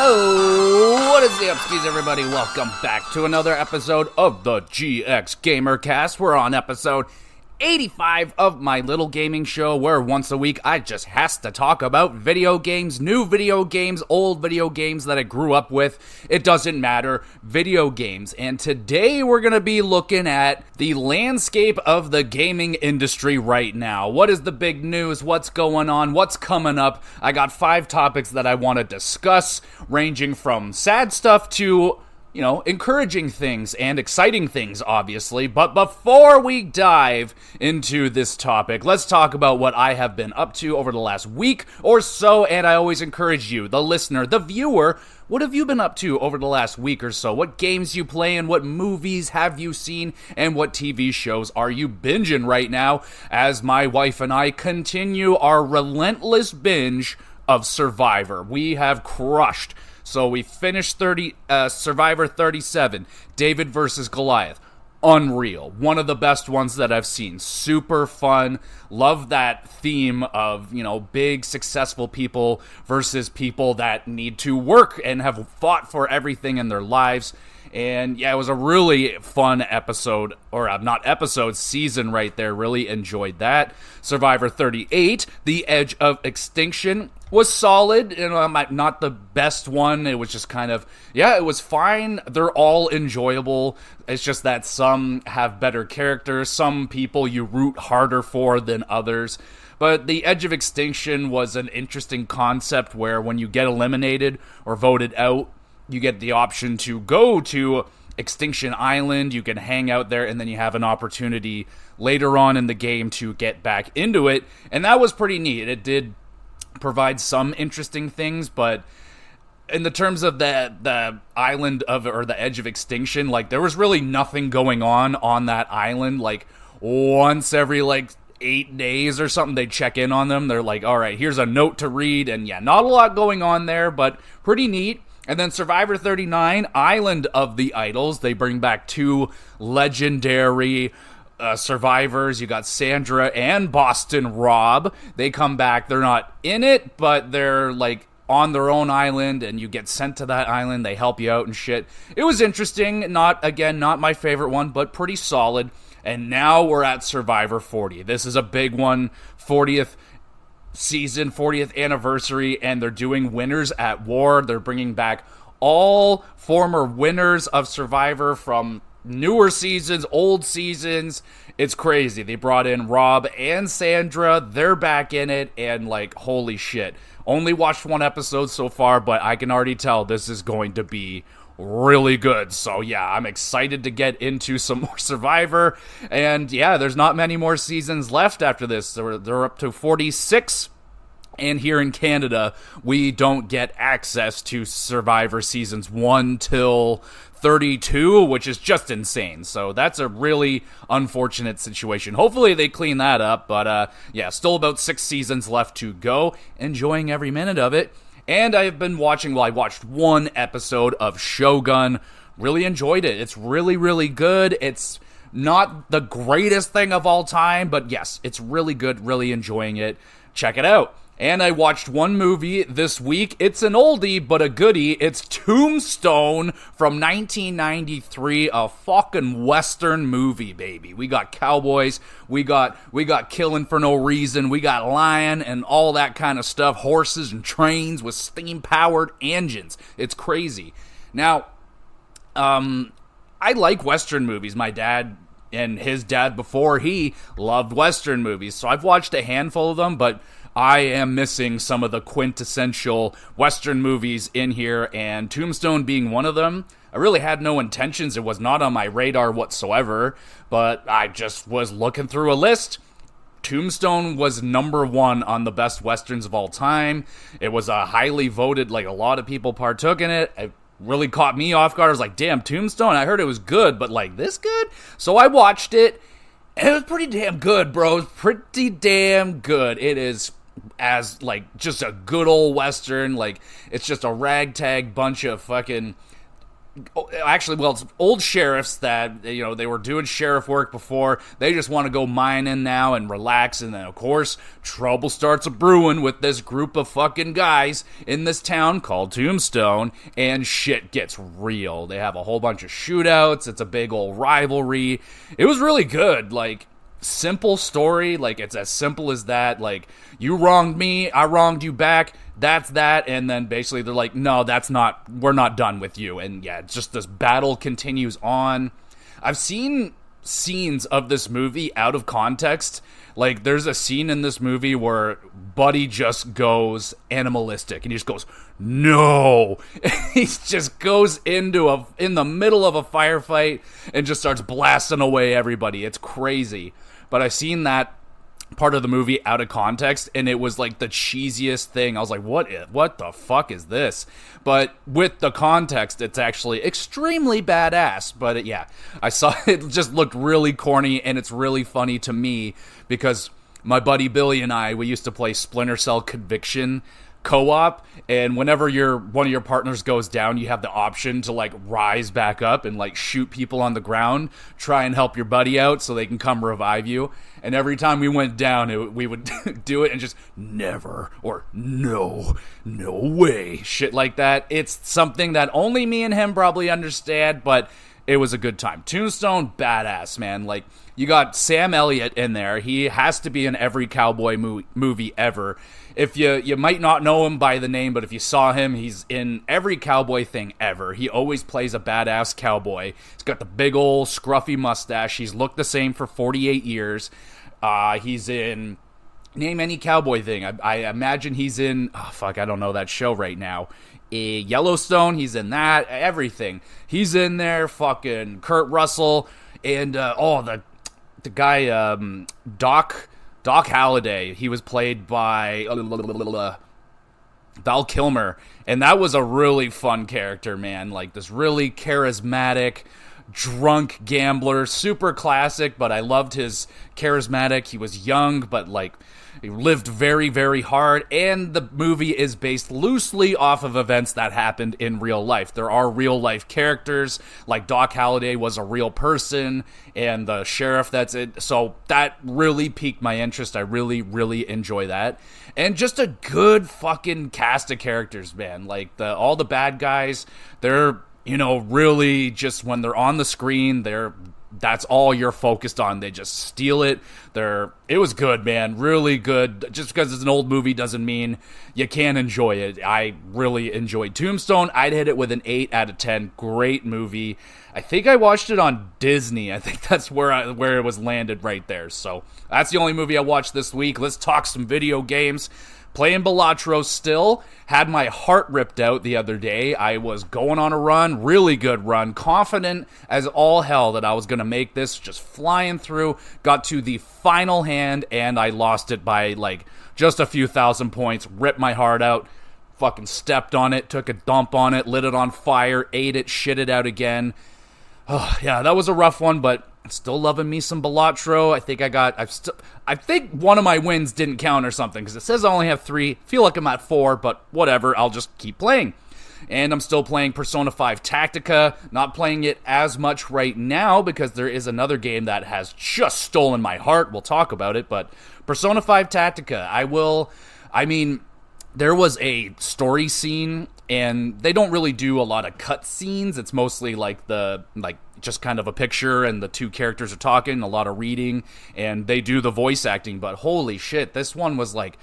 Oh, what is the upskis, everybody? Welcome back to another episode of the GXGamerCast. We're on episode 85 of my little gaming show, where once a week I just has to talk about video games, new video games, old video games that I grew up with. It doesn't matter, video games. And today we're going to be looking at the landscape of the gaming industry right now. What is the big news? What's going on? What's coming up? I got 5 topics that I want to discuss, ranging from sad stuff to encouraging things and exciting things, obviously. But before we dive into this topic, let's talk about what I have been up to over the last week or so. And I always encourage you, the listener, the viewer, what have you been up to over the last week or so? What games you playing? What movies have you seen? And what TV shows are you binging right now as my wife and I continue our relentless binge of Survivor? We have crushed. So we finished Survivor 37, David versus Goliath. Unreal. One of the best ones that I've seen. Super fun. Love that theme of, big successful people versus people that need to work and have fought for everything in their lives. And yeah, it was a really fun episode, or not episode, season right there. Really enjoyed that. Survivor 38, The Edge of Extinction, was solid. Not the best one. It was just kind of, it was fine. They're all enjoyable. It's just that some have better characters. Some people you root harder for than others. But The Edge of Extinction was an interesting concept where when you get eliminated or voted out, you get the option to go to Extinction Island. You can hang out there, and then you have an opportunity later on in the game to get back into it. And that was pretty neat. It did provide some interesting things, but in the terms of the island or the Edge of Extinction, there was really nothing going on that island. Once every 8 days or something, they check in on them. They're like, all right, here's a note to read. And yeah, not a lot going on there, but pretty neat. And then Survivor 39, Island of the Idols. They bring back 2 legendary survivors. You got Sandra and Boston Rob. They come back. They're not in it, but they're on their own island, and you get sent to that island. They help you out and shit. It was interesting. Not my favorite one, but pretty solid. And now we're at Survivor 40. This is a big one. 40th season, 40th anniversary, and they're doing Winners at War. They're bringing back all former winners of Survivor from newer seasons, old seasons. It's crazy. They brought in Rob and Sandra. They're back in it, and holy shit. Only watched 1 episode so far, but I can already tell this is going to be really good. So yeah, I'm excited to get into some more Survivor. And yeah, there's not many more seasons left after this. They're up to 46. And here in Canada, we don't get access to Survivor seasons 1 till 32, which is just insane. So that's a really unfortunate situation. Hopefully they clean that up. But yeah, still about 6 seasons left to go. Enjoying every minute of it. And I've been watching, I watched 1 episode of Shogun. Really enjoyed it. It's really, really good. It's not the greatest thing of all time, but yes, it's really good. Really enjoying it. Check it out. And I watched 1 movie this week. It's an oldie, but a goodie. It's Tombstone from 1993, a fucking Western movie, baby. We got cowboys, we got killing for no reason, we got lion and all that kind of stuff, horses and trains with steam-powered engines. It's crazy. Now, I like Western movies. My dad and his dad before, he loved Western movies, so I've watched a handful of them, but I am missing some of the quintessential Western movies in here, and Tombstone being one of them. I really had no intentions. It was not on my radar whatsoever, but I just was looking through a list. Tombstone was number 1 on the best Westerns of all time. It was a highly voted, a lot of people partook in it. It really caught me off guard. I was like, damn, Tombstone, I heard it was good, but this good? So I watched it, and it was pretty damn good, bro. Pretty damn good. It is as just a good old Western. It's just a ragtag bunch of fucking actually, well, it's old sheriffs that, you know, they were doing sheriff work before. They just want to go mining now and relax. And then, of course, trouble starts a brewing with this group of fucking guys in this town called Tombstone, and shit gets real. They have a whole bunch of shootouts. It's a big old rivalry. It was really good. Like, simple story. Like, it's as simple as that. Like, you wronged me, I wronged you back. That's that. And then basically they're like, no, we're not done with you. And yeah, just this battle continues on. I've seen scenes of this movie out of context. Like, there's a scene in this movie where Buddy just goes animalistic and he just goes, no. He just goes in the middle of a firefight and just starts blasting away everybody. It's crazy. But I've seen that part of the movie out of context, and it was like the cheesiest thing. I was like, what the fuck is this? But with the context, it's actually extremely badass. But yeah, I saw it just looked really corny, and it's really funny to me because my buddy Billy and I, we used to play Splinter Cell Conviction co-op, and whenever one of your partners goes down, you have the option to like rise back up and like shoot people on the ground, try and help your buddy out so they can come revive you. And every time we went down, we would do it and just never or no way, shit like that. It's something that only me and him probably understand, but it was a good time. Tombstone, badass, man. Like, you got Sam Elliott in there. He has to be in every cowboy movie ever. If you might not know him by the name, but if you saw him, he's in every cowboy thing ever. He always plays a badass cowboy. He's got the big old scruffy mustache. He's looked the same for 48 years. He's in name any cowboy thing. I imagine he's in, I don't know that show right now. Yellowstone, he's in that. Everything. He's in there. Fucking Kurt Russell. And, the guy, Doc Holliday, he was played by Val Kilmer, and that was a really fun character, man. Like, this really charismatic, drunk gambler, super classic, but I loved his charismatic. He was young, but like, he lived very, very hard, and the movie is based loosely off of events that happened in real life. There are real-life characters, like Doc Holliday was a real person, and the sheriff that's it. So that really piqued my interest. I really, really enjoy that. And just a good fucking cast of characters, man. Like, all the bad guys, they're, really just when they're on the screen, that's all you're focused on. They just steal it. It was good, man. Really good. Just because it's an old movie doesn't mean you can't enjoy it. I really enjoyed Tombstone. I'd hit it with an 8 out of 10. Great movie. I think I watched it on Disney. I think that's where it was landed right there. So that's the only movie I watched this week. Let's talk some video games. Playing Balatro still. Had my heart ripped out the other day. I was going on a run, really good run, confident as all hell that I was going to make this, just flying through. Got to the final hand, and I lost it by, like, just a few thousand points. Ripped my heart out. Fucking stepped on it, took a dump on it, lit it on fire, ate it, shit it out again. Oh, yeah, that was a rough one, but still loving me some Balatro. I think one of my wins didn't count or something, because it says I only have 3. Feel like I'm at 4, but whatever, I'll just keep playing. And I'm still playing Persona 5 Tactica, not playing it as much right now, because there is another game that has just stolen my heart. We'll talk about it, but Persona 5 Tactica, there was a story scene, and they don't really do a lot of cut scenes. It's mostly just kind of a picture and the two characters are talking, a lot of reading, and they do the voice acting. But holy shit, this one was like,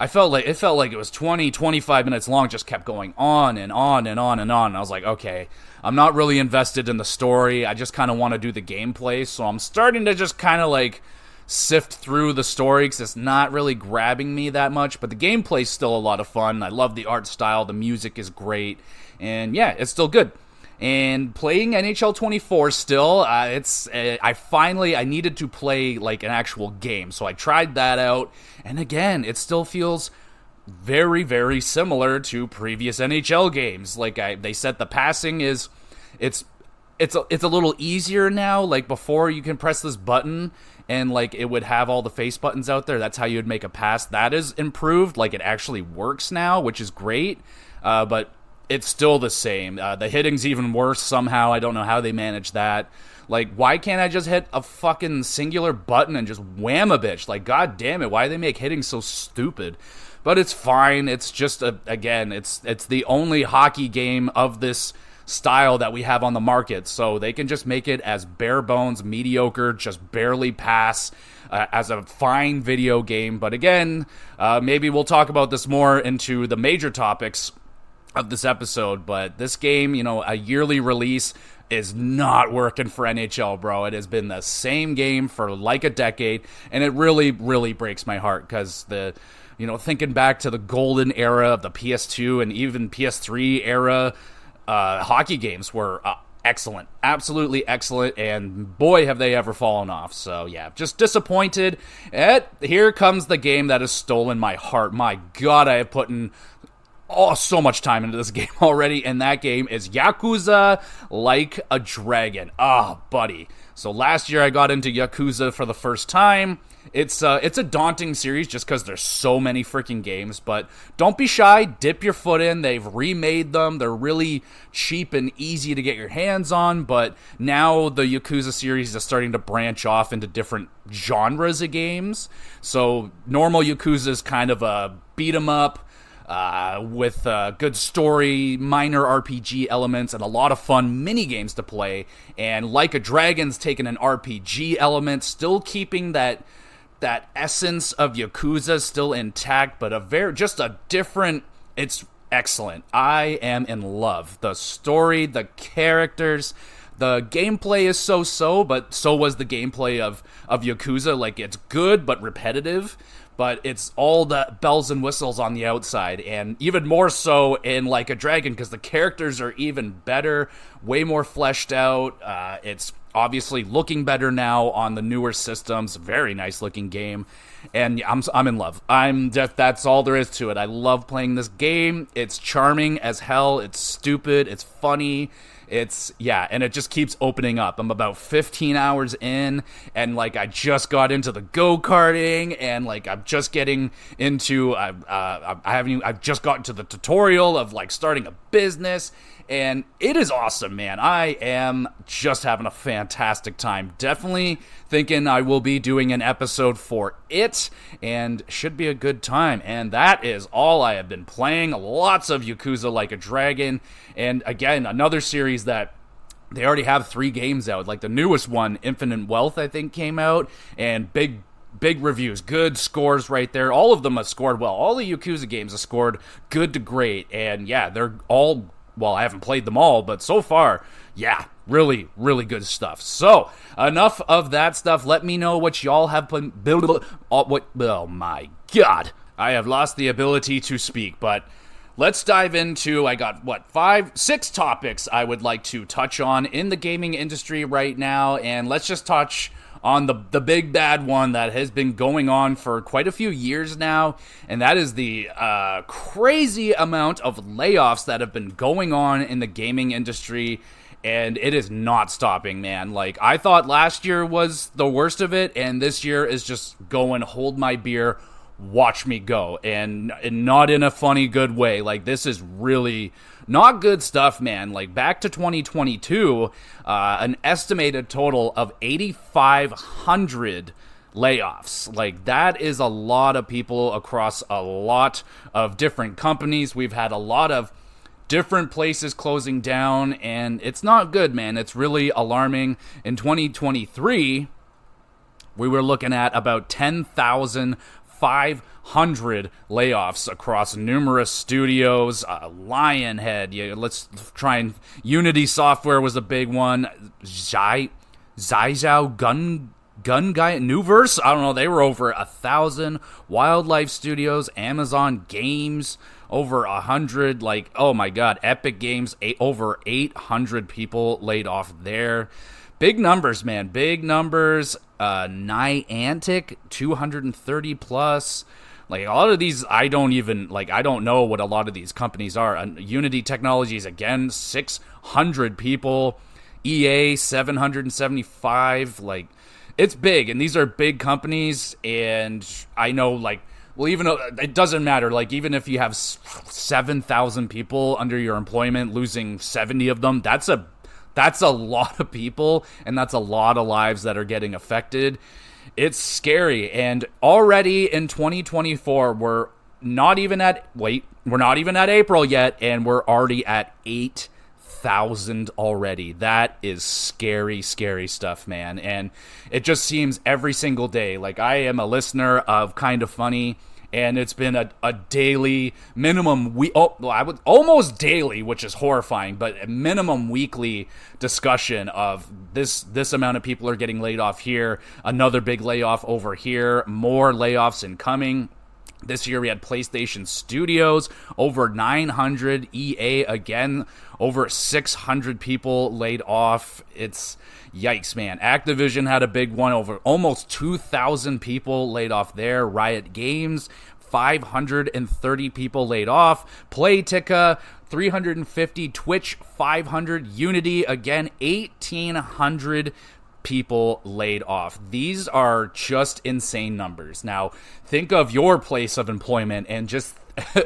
it felt like it was 20-25 minutes long, just kept going on and on and on and on. And I was like, okay, I'm not really invested in the story. I just kind of want to do the gameplay. So I'm starting to just kind of like sift through the story because it's not really grabbing me that much, but the gameplay's still a lot of fun. I love the art style, the music is great, and yeah, it's still good. And playing NHL 24 still, I needed to play like an actual game, so I tried that out, and again, it still feels very, very similar to previous NHL games. Like they said, the passing is, it's a little easier now. Like before, you can press this button and like it would have all the face buttons out there. That's how you would make a pass. That is improved. Like it actually works now, which is great. But it's still the same. The hitting's even worse somehow. I don't know how they manage that. Like, why can't I just hit a fucking singular button and just wham a bitch? Like, god damn it, why do they make hitting so stupid? But it's fine. It's just, it's the only hockey game of this style that we have on the market. So they can just make it as bare bones, mediocre, just barely pass as a fine video game. But again, maybe we'll talk about this more into the major topics of this episode. But this game, a yearly release is not working for NHL, bro. It has been the same game for like a decade, and it really, really breaks my heart because thinking back to the golden era of the PS2 and even PS3 era, hockey games were excellent, absolutely excellent, and boy, have they ever fallen off. So yeah, just disappointed. And here comes the game that has stolen my heart. My God, I have put in so much time into this game already, and that game is Yakuza Like a Dragon. Buddy. So last year I got into Yakuza for the first time. It's a daunting series just because there's so many freaking games, but don't be shy, dip your foot in. They've remade them. They're really cheap and easy to get your hands on, but now the Yakuza series is starting to branch off into different genres of games. So normal Yakuza is kind of a beat 'em up, with a good story, minor RPG elements, and a lot of fun mini games to play. And Like a Dragon's taken an RPG element, still keeping that essence of Yakuza still intact, but it's excellent. I am in love. The story, the characters, the gameplay is so-so, but so was the gameplay of Yakuza. Like, it's good, but repetitive. But it's all the bells and whistles on the outside, and even more so in Like a Dragon, because the characters are even better, way more fleshed out. It's obviously looking better now on the newer systems. Very nice looking game, and I'm in love. That's all there is to it. I love playing this game. It's charming as hell. It's stupid. It's funny. And it just keeps opening up. I'm about 15 hours in, and like I just got into the go-karting, and like I'm just getting into I've just gotten to the tutorial of like starting a business, and it is awesome, man. I am just having a fantastic time. Definitely thinking I will be doing an episode for it, and should be a good time. And that is all I have been playing. Lots of Yakuza Like a Dragon, and again, another series that they already have 3 games out. Like the newest one, Infinite Wealth, I think, came out, and big reviews, good scores right there. All of them have scored well. All the Yakuza games have scored good to great, and yeah, they're all, well, I haven't played them all, but so far, yeah, really, really good stuff. So, enough of that stuff. Let me know what y'all have been oh my God. I have lost the ability to speak, but let's dive into, I got, 6 topics I would like to touch on in the gaming industry right now, and let's just touch on the big bad one that has been going on for quite a few years now, and that is the crazy amount of layoffs that have been going on in the gaming industry, and it is not stopping, man. Like, I thought last year was the worst of it, and this year is just going, hold my beer, watch me go, and not in a funny good way. Like, this is really not good stuff, man. Like, back to 2022, an estimated total of 8,500 layoffs. Like, that is a lot of people across a lot of different companies. We've had a lot of different places closing down, and it's not good, man. It's really alarming. In 2023, we were looking at about 10,500 layoffs across numerous studios. Lionhead, let's try and Unity Software was a big one. Zhizhou Gun Guy, Newverse, I don't know, they were over 1,000. Wildlife Studios, Amazon Games, over 100. Like, oh my God, Epic Games, over 800 people laid off there. Big numbers, man, big numbers. Niantic, 230 plus. Like, a lot of these, I don't know what a lot of these companies are. Unity Technologies, again, 600 people. EA, 775. Like, it's big, and these are big companies, and I know, like, Well, even it doesn't matter. Like, even if you have 7,000 people under your employment, losing 70 of them, that's a lot of people, and that's a lot of lives that are getting affected. It's scary, and already in 2024, we're not even at April yet, and we're already at 8,000 already. That is scary, scary stuff, man. And it just seems every single day. Like, I am a listener of Kind of Funny, and it's been a daily minimum almost daily, which is horrifying, but a minimum weekly discussion of this amount of people are getting laid off here, another big layoff over here, more layoffs incoming. This year we had PlayStation Studios, over 900, EA again, over 600 people laid off. It's yikes, man. Activision had a big one, over almost 2,000 people laid off there. Riot Games, 530 people laid off. Playtika, 350. Twitch, 500. Unity, again, 1,800 people laid off. These are just insane numbers. Now, think of your place of employment and just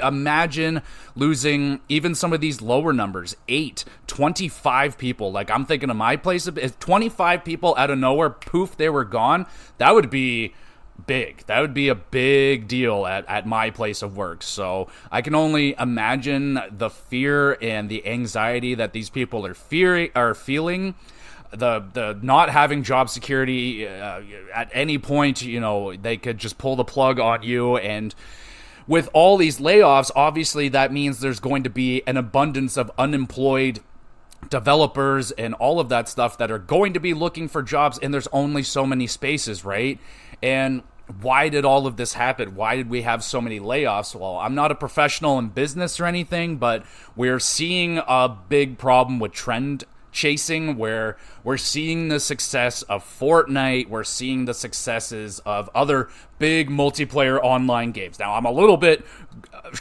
imagine losing even some of these lower numbers. 25 people. Like, I'm thinking of my place. If 25 people out of nowhere, poof, they were gone, that would be big. That would be a big deal at my place of work. So I can only imagine the fear and the anxiety that these people are feeling. The not having job security at any point, they could just pull the plug on you. And with all these layoffs, obviously that means there's going to be an abundance of unemployed developers and all of that stuff that are going to be looking for jobs, and there's only so many spaces, right? And why did all of this happen? Why did we have so many layoffs? Well, I'm not a professional in business or anything, but we're seeing a big problem with trend chasing, where we're seeing the success of Fortnite, we're seeing the successes of other big multiplayer online games. Now, I'm a little bit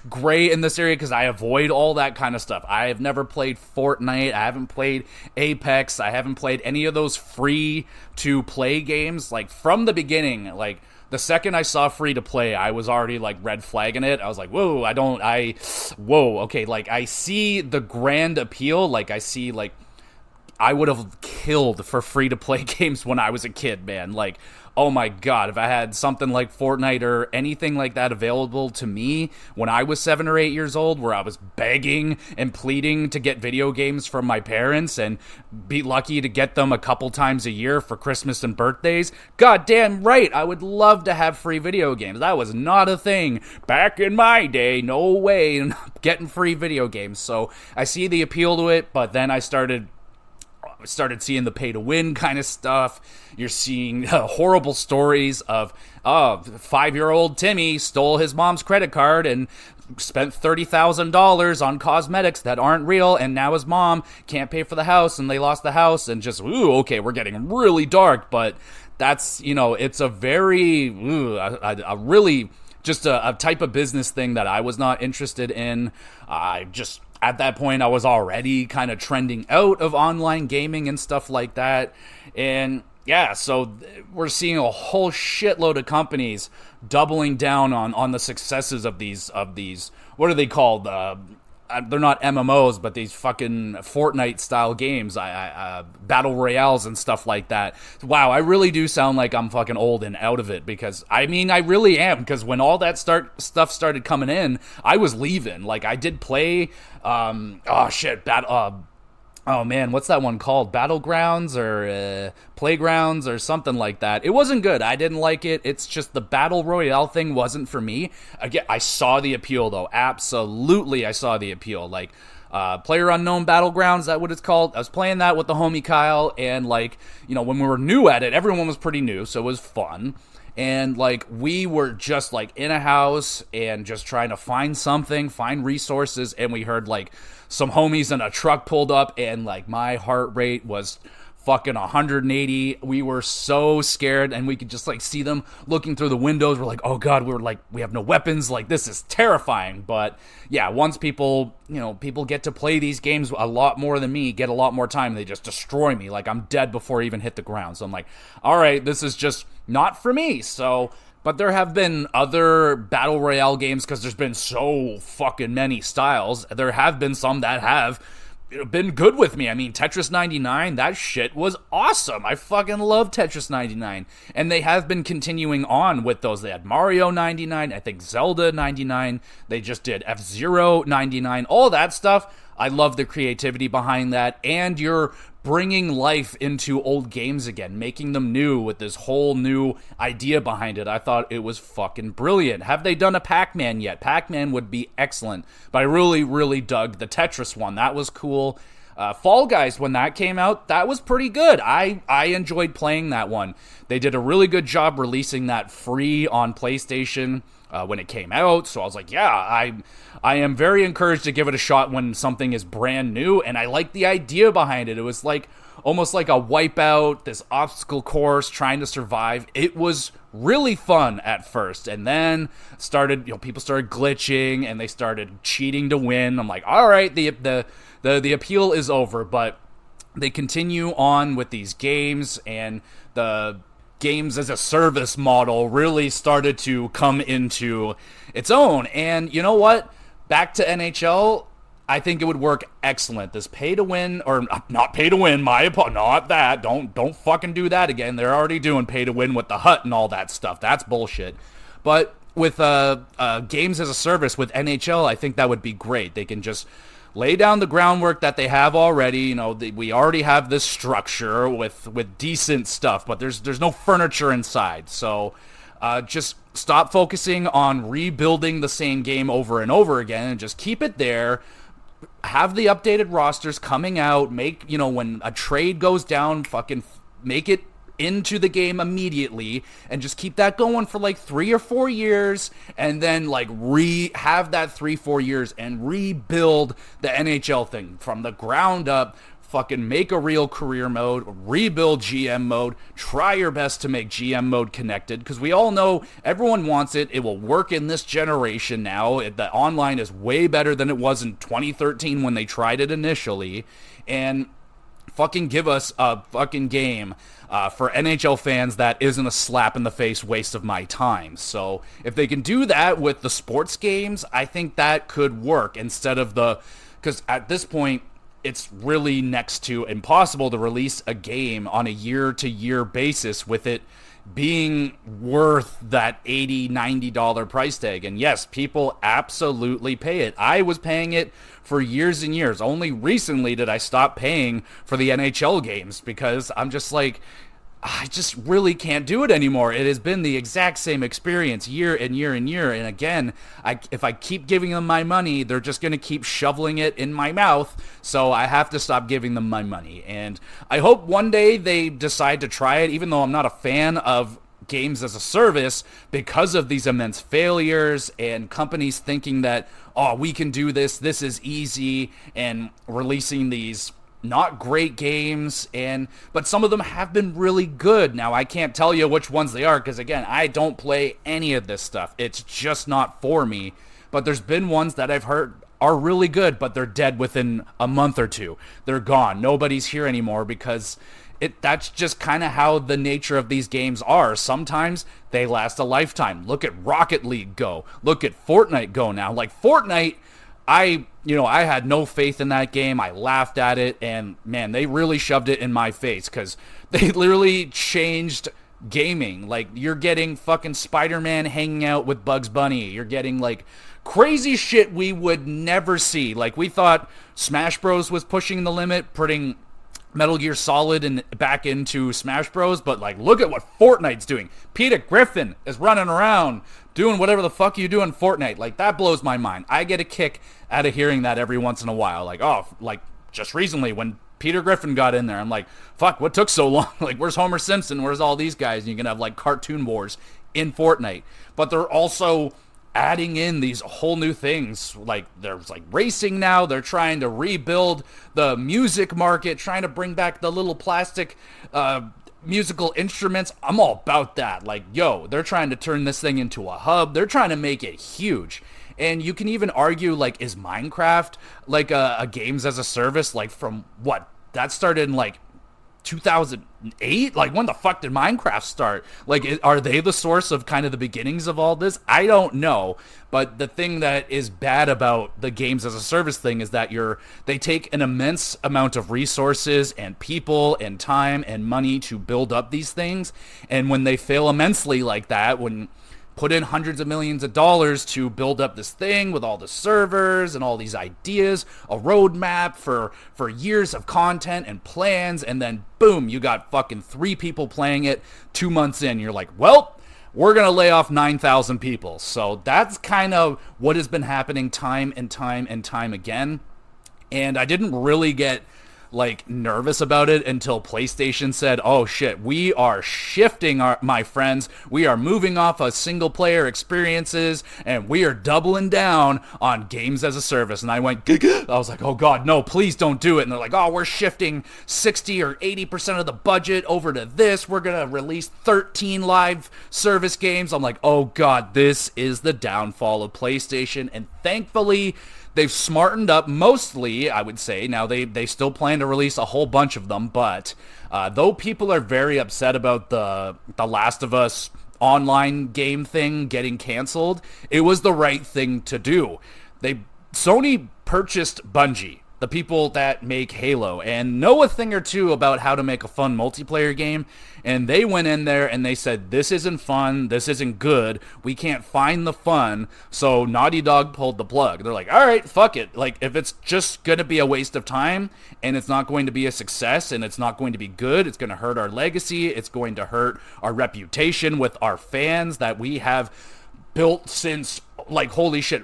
gray in this area because I avoid all that kind of stuff. I have never played Fortnite, I haven't played Apex, I haven't played any of those free-to-play games. Like, from the beginning, like, the second I saw free to play, I was already like red flagging it. I was like, okay, like, I see the grand appeal, like, I see, like, I would have killed for free-to-play games when I was a kid, man. Like, oh my god, if I had something like Fortnite or anything like that available to me when I was 7 or 8 years old, where I was begging and pleading to get video games from my parents and be lucky to get them a couple times a year for Christmas and birthdays, goddamn right, I would love to have free video games. That was not a thing back in my day. No way getting free video games. So I see the appeal to it, but then I started seeing the pay-to-win kind of stuff. You're seeing horrible stories of 5-year-old Timmy stole his mom's credit card and spent $30,000 on cosmetics that aren't real, and now his mom can't pay for the house, and they lost the house, and just, okay, we're getting really dark, but that's, it's a very, really just a type of business thing that I was not interested in. At that point, I was already kind of trending out of online gaming and stuff like that. And yeah, so we're seeing a whole shitload of companies doubling down on the successes of these, what are they called? They're not MMOs, but these fucking Fortnite-style games, battle royales and stuff like that. Wow, I really do sound like I'm fucking old and out of it, because, I really am, because when all that stuff started coming in, I was leaving. Like, I did play, oh man, what's that one called? Battlegrounds or Playgrounds or something like that. It wasn't good. I didn't like it. It's just the Battle Royale thing wasn't for me. Again, I saw the appeal though. Absolutely, I saw the appeal. Like, PlayerUnknown Battlegrounds, that what it's called. I was playing that with the homie Kyle, and like, when we were new at it, everyone was pretty new, so it was fun. And like, we were just like in a house and just trying to find resources, and we heard like some homies in a truck pulled up, and like my heart rate was fucking 180. We were so scared, and we could just like see them looking through the windows. We're like, oh god, we have no weapons, like this is terrifying. But yeah, once people get to play these games a lot more than me, get a lot more time, they just destroy me. Like, I'm dead before I even hit the ground. So I'm like, all right, this is just not for me. So But there have been other Battle Royale games, because there's been so fucking many styles. There have been some that have been good with me. I mean, Tetris 99, that shit was awesome. I fucking love Tetris 99. And they have been continuing on with those. They had Mario 99, I think Zelda 99. They just did F-Zero 99. All that stuff. I love the creativity behind that. And you're bringing life into old games again, making them new with this whole new idea behind it. I thought it was fucking brilliant. Have they done a Pac-Man yet? Pac-Man would be excellent, but I really, really dug the Tetris one. That was cool. Fall Guys, when that came out, that was pretty good. I enjoyed playing that one. They did a really good job releasing that free on PlayStation when it came out, so I was like, yeah, I am very encouraged to give it a shot when something is brand new, and I like the idea behind it. It was like almost like a Wipeout, this obstacle course, trying to survive. It was really fun at first, and then people started glitching, and they started cheating to win. I'm like, all right, the appeal is over, but they continue on with these games, and the games as a service model really started to come into its own. And you know what? Back to NHL, I think it would work excellent. This pay to win, or not pay to win, not that. Don't fucking do that again. They're already doing pay to win with the hut and all that stuff. That's bullshit. But with games as a service with NHL, I think that would be great. They can just lay down the groundwork that they have already. You know, we already have this structure with decent stuff, but there's no furniture inside. So just stop focusing on rebuilding the same game over and over again, and just keep it there. Have the updated rosters coming out. Make, when a trade goes down, fucking make it into the game immediately, and just keep that going for like 3 or 4 years, and then like have that 3-4 years and rebuild the NHL thing from the ground up. Fucking make a real career mode, rebuild GM mode, try your best to make GM mode connected, because we all know everyone wants it. It will work in this generation now. The online is way better than it was in 2013 when they tried it initially, and fucking give us a fucking game for NHL fans that isn't a slap in the face waste of my time. So if they can do that with the sports games, I think that could work, instead of because at this point, it's really next to impossible to release a game on a year-to-year basis with it being worth that $80, $90 price tag. And yes, people absolutely pay it. I was paying it for years and years. Only recently did I stop paying for the NHL games, because I'm just like, I just really can't do it anymore. It has been the exact same experience year and year and year. And again, if I keep giving them my money, they're just going to keep shoveling it in my mouth. So I have to stop giving them my money. And I hope one day they decide to try it, even though I'm not a fan of games as a service, because of these immense failures and companies thinking that, oh, we can do this, this is easy, and releasing these not great games, but some of them have been really good. Now, I can't tell you which ones they are, because again, I don't play any of this stuff. It's just not for me. But there's been ones that I've heard are really good, but they're dead within a month or two. They're gone. Nobody's here anymore, because that's just kind of how the nature of these games are. Sometimes they last a lifetime. Look at Rocket League go. Look at Fortnite go now. Like Fortnite, I had no faith in that game. I laughed at it, and man, they really shoved it in my face, because they literally changed gaming. Like, you're getting fucking Spider-Man hanging out with Bugs Bunny. You're getting like crazy shit we would never see. Like, we thought Smash Bros was pushing the limit, putting Metal Gear Solid back into Smash Bros, but like, look at what Fortnite's doing. Peter Griffin is running around doing whatever the fuck you do in Fortnite. Like, that blows my mind. I get a kick out of hearing that every once in a while. Like, oh, like just recently when Peter Griffin got in there, I'm like, fuck, what took so long? Like, where's Homer Simpson? Where's all these guys? And you can have like cartoon wars in Fortnite. But they're also adding in these whole new things. Like, there's like racing now. They're trying to rebuild the music market, trying to bring back the little plastic musical instruments. I'm all about that. Like, yo, they're trying to turn this thing into a hub. They're trying to make it huge. And you can even argue, like, is Minecraft like a games as a service? Like, from what? That started in like 2008? Like, when the fuck did Minecraft start? Like, are they the source of kind of the beginnings of all this? I don't know. But the thing that is bad about the games as a service thing is that they take an immense amount of resources and people and time and money to build up these things. And when they fail immensely like that, when put in hundreds of millions of dollars to build up this thing with all the servers and all these ideas, a roadmap for years of content and plans, and then boom, you got fucking 3 people playing it 2 months in. You're like, well, we're going to lay off 9,000 people. So that's kind of what has been happening time and time and time again. And I didn't really get like nervous about it until PlayStation said, oh shit, we are shifting my friends. We are moving off of single player experiences and we are doubling down on games as a service. And I went, I was like, oh god, no, please don't do it. And they're like, oh, we're shifting 60 or 80% of the budget over to this. We're going to release 13 live service games. I'm like, oh god, this is the downfall of PlayStation. And thankfully, they've smartened up mostly, I would say. Now, they still plan to release a whole bunch of them, but though people are very upset about the Last of Us online game thing getting canceled, it was the right thing to do. Sony purchased Bungie, the people that make Halo, and know a thing or two about how to make a fun multiplayer game, and they went in there and they said, this isn't fun, this isn't good, we can't find the fun, so Naughty Dog pulled the plug. They're like, alright, fuck it, like, if it's just gonna be a waste of time, and it's not going to be a success, and it's not going to be good, it's gonna hurt our legacy, it's going to hurt our reputation with our fans that we have built since, like, holy shit,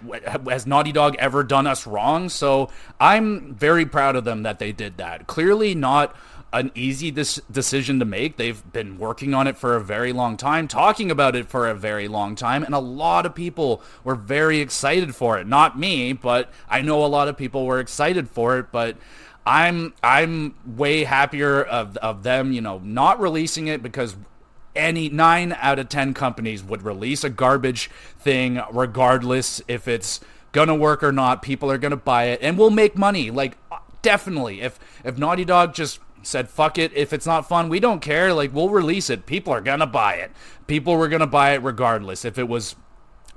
has Naughty Dog ever done us wrong? So I'm very proud of them that they did that. Clearly not an easy decision to make. They've been working on it for a very long time, talking about it for a very long time, and a lot of people were very excited for it. Not me, but I know a lot of people were excited for it, but I'm way happier of them, not releasing it, because any 9 out of 10 companies would release a garbage thing regardless if it's gonna work or not. People are gonna buy it and we'll make money. Like, definitely, if Naughty Dog just said, fuck it, if it's not fun, we don't care, like, we'll release it, people are gonna buy it. People were gonna buy it regardless if it was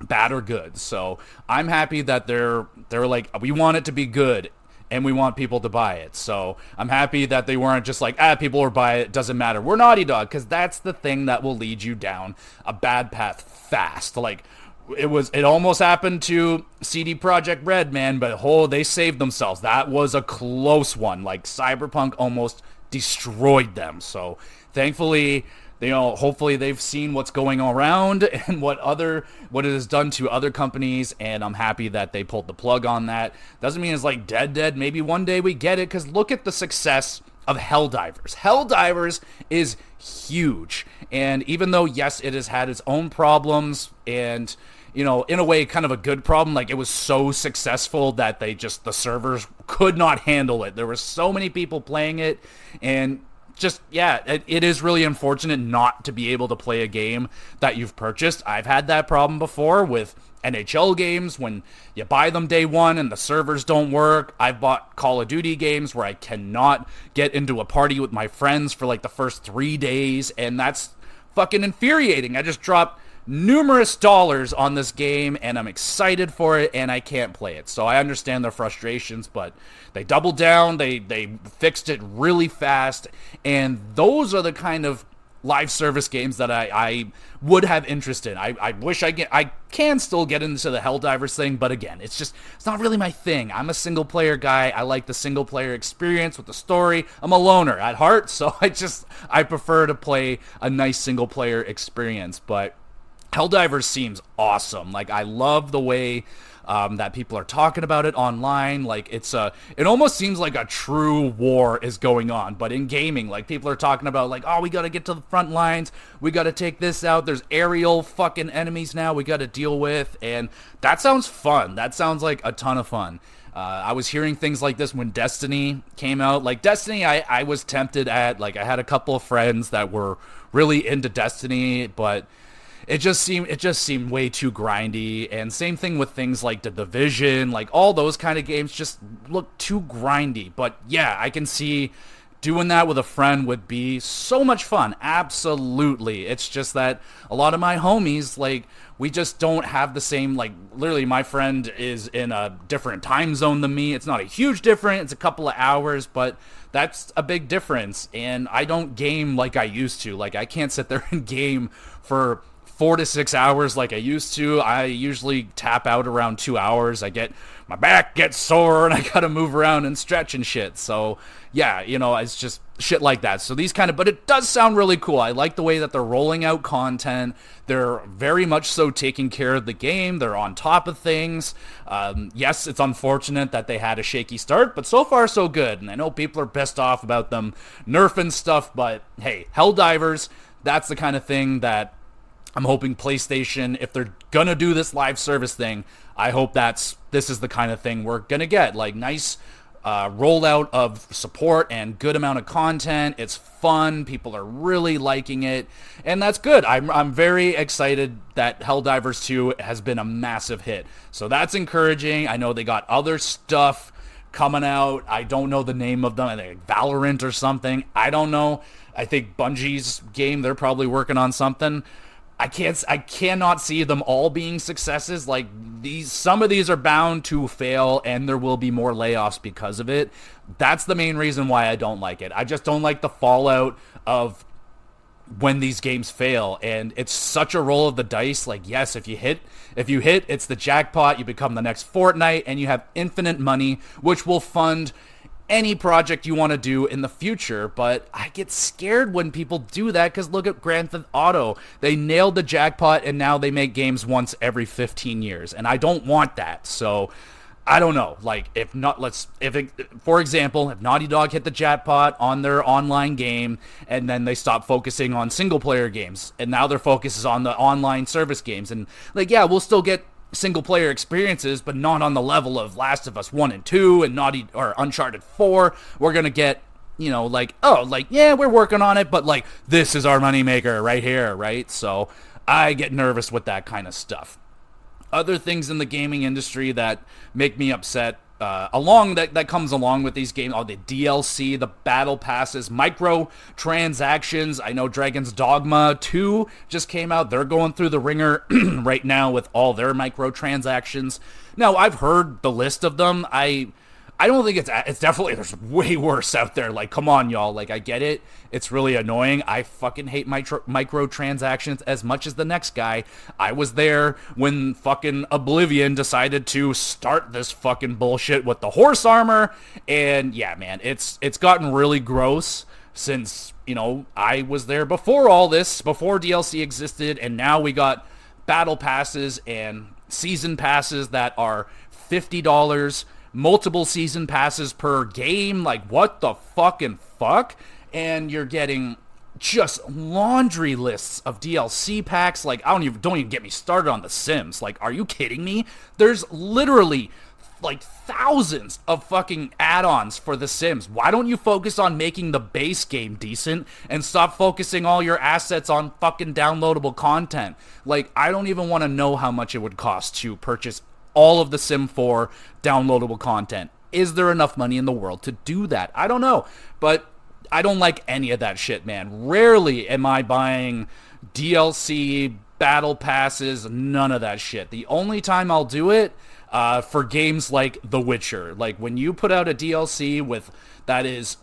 bad or good. So I'm happy that they're like, we want it to be good and we want people to buy it. So I'm happy that they weren't just like, people will buy it, doesn't matter, we're Naughty Dog, because that's the thing that will lead you down a bad path fast. Like, it almost happened to CD Projekt Red, man, but they saved themselves. That was a close one. Like, Cyberpunk almost destroyed them. So thankfully, hopefully they've seen what's going around and what it has done to other companies, and I'm happy that they pulled the plug on that. Doesn't mean it's like dead. Maybe one day we get it, because look at the success of Helldivers. Helldivers is huge, and even though, yes, it has had its own problems, and in a way, kind of a good problem. Like, it was so successful that the servers could not handle it. There were so many people playing it, and just, yeah, it is really unfortunate not to be able to play a game that you've purchased. I've had that problem before with NHL games when you buy them day one and the servers don't work. I've bought Call of Duty games where I cannot get into a party with my friends for like the first 3 days, and that's fucking infuriating. I just dropped numerous dollars on this game and I'm excited for it and I can't play it. So I understand their frustrations, but they doubled down, they fixed it really fast, and those are the kind of live service games that I would have interest in. I wish I can still get into the Helldivers thing, but again, it's not really my thing. I'm a single player guy. I like the single player experience with the story. I'm a loner at heart, so I prefer to play a nice single player experience, but Helldivers seems awesome. Like, I love the way that people are talking about it online. Like, it almost seems like a true war is going on, but in gaming, like, people are talking about, like, oh, we gotta get to the front lines, we gotta take this out, there's aerial fucking enemies now we gotta deal with, and that sounds fun. That sounds like a ton of fun. I was hearing things like this when Destiny came out. Like, Destiny, I was tempted at, like, I had a couple of friends that were really into Destiny, but it just seemed way too grindy, and same thing with things like The Division, like all those kind of games just look too grindy. But yeah, I can see doing that with a friend would be so much fun. Absolutely. It's just that a lot of my homies, like, we just don't have the same, like, literally my friend is in a different time zone than me. It's not a huge difference. It's a couple of hours, but that's a big difference. And I don't game like I used to. Like, I can't sit there and game for 4 to 6 hours like I used to. I usually tap out around 2 hours. My back gets sore and I gotta move around and stretch and shit. So yeah, it's just shit like that. So but it does sound really cool. I like the way that they're rolling out content. They're very much so taking care of the game. They're on top of things. Yes, it's unfortunate that they had a shaky start, but so far so good. And I know people are pissed off about them nerfing stuff, but hey, Helldivers, that's the kind of thing that I'm hoping PlayStation, if they're gonna do this live service thing, I hope this is the kind of thing we're gonna get. Like, nice rollout of support and good amount of content. It's fun. People are really liking it, and that's good. I'm very excited that Helldivers 2 has been a massive hit. So that's encouraging. I know they got other stuff coming out. I don't know the name of them. I think Valorant or something. I don't know. I think Bungie's game, they're probably working on something. I cannot see them all being successes. Like, some of these are bound to fail, and there will be more layoffs because of it. That's the main reason why I don't like it. I just don't like the fallout of when these games fail, and it's such a roll of the dice. Like, yes, if you hit, it's the jackpot. You become the next Fortnite, and you have infinite money, which will fund any project you want to do in the future. But I get scared when people do that, because look at Grand Theft Auto. They nailed the jackpot, and now they make games once every 15 years, and I don't want that. So I don't know. Like, for example, if Naughty Dog hit the jackpot on their online game, and then they stop focusing on single player games, and now their focus is on the online service games, and like, yeah, we'll still get single player experiences, but not on the level of Last of Us 1 and 2 and Uncharted 4. We're gonna get, yeah, we're working on it, but like, this is our moneymaker right here, right? So I get nervous with that kind of stuff. Other things in the gaming industry that make me upset, that comes along with these games, all the DLC, the battle passes, microtransactions. I know Dragon's Dogma 2 just came out. They're going through the ringer right now with all their microtransactions. Now, I've heard the list of them. I don't think it's definitely, there's way worse out there. Like, come on, y'all. Like, I get it. It's really annoying. I fucking hate microtransactions as much as the next guy. I was there when fucking Oblivion decided to start this fucking bullshit with the horse armor. And yeah, man, it's gotten really gross since, I was there before all this, before DLC existed. And now we got battle passes and season passes that are $50, multiple season passes per game. Like, what the fucking fuck? And you're getting just laundry lists of DLC packs. Like, don't even get me started on The Sims. Like, are you kidding me? There's literally like thousands of fucking add-ons for The Sims. Why don't you focus on making the base game decent and stop focusing all your assets on fucking downloadable content? Like, I don't even want to know how much it would cost to purchase all of the Sim 4 downloadable content. Is there enough money in the world to do that? I don't know, but I don't like any of that shit, man. Rarely am I buying DLC, battle passes, none of that shit. The only time I'll do it for games like The Witcher. Like, when you put out a DLC that is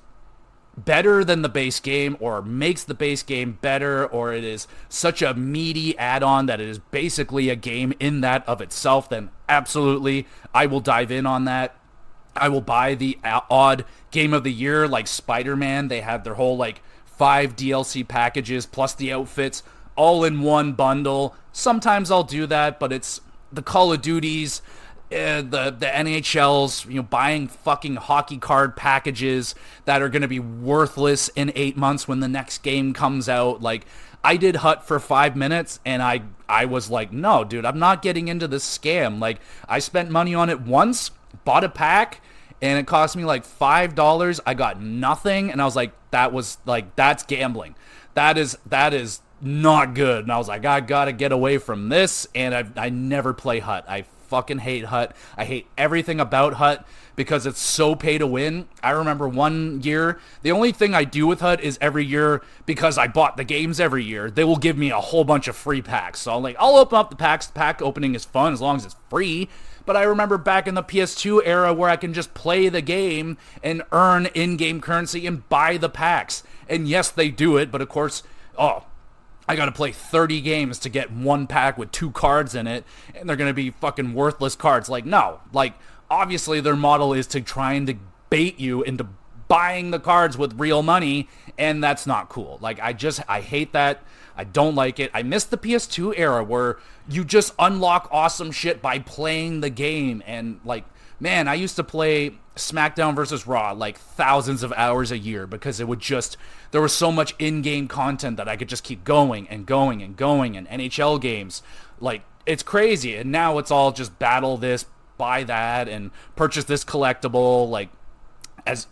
better than the base game, or makes the base game better, or it is such a meaty add-on that it is basically a game in that of itself, then absolutely, I will dive in on that. I will buy the odd game of the year, like Spider-Man. They have their whole, 5 DLC packages, plus the outfits, all in one bundle. Sometimes I'll do that, but it's the Call of Duties, the NHLs, buying fucking hockey card packages that are going to be worthless in 8 months when the next game comes out. Like, I did Hut for 5 minutes, and I was like, no, dude, I'm not getting into this scam. Like, I spent money on it once, bought a pack, and it cost me like $5. I got nothing, and I was like, that's gambling. That is not good. And I was like, I gotta get away from this, and I never play Hut. I fucking hate Hut. I hate everything about Hut because it's so pay to win. I remember one year, the only thing I do with Hut is every year, because I bought the games every year, they will give me a whole bunch of free packs. So I'll open up the packs. Pack opening is fun as long as it's free. But I remember back in the PS2 era where I can just play the game and earn in-game currency and buy the packs. And yes, they do it, but of course, I gotta play 30 games to get one pack with 2 cards in it, and they're gonna be fucking worthless cards. No. Obviously their model is to trying to bait you into buying the cards with real money, and that's not cool. I hate that. I don't like it. I miss the PS2 era where you just unlock awesome shit by playing the game. And man, I used to play SmackDown versus Raw thousands of hours a year because there was so much in-game content that I could just keep going and going and going. And NHL games, it's crazy. And now it's all just battle this, buy that, and purchase this collectible, as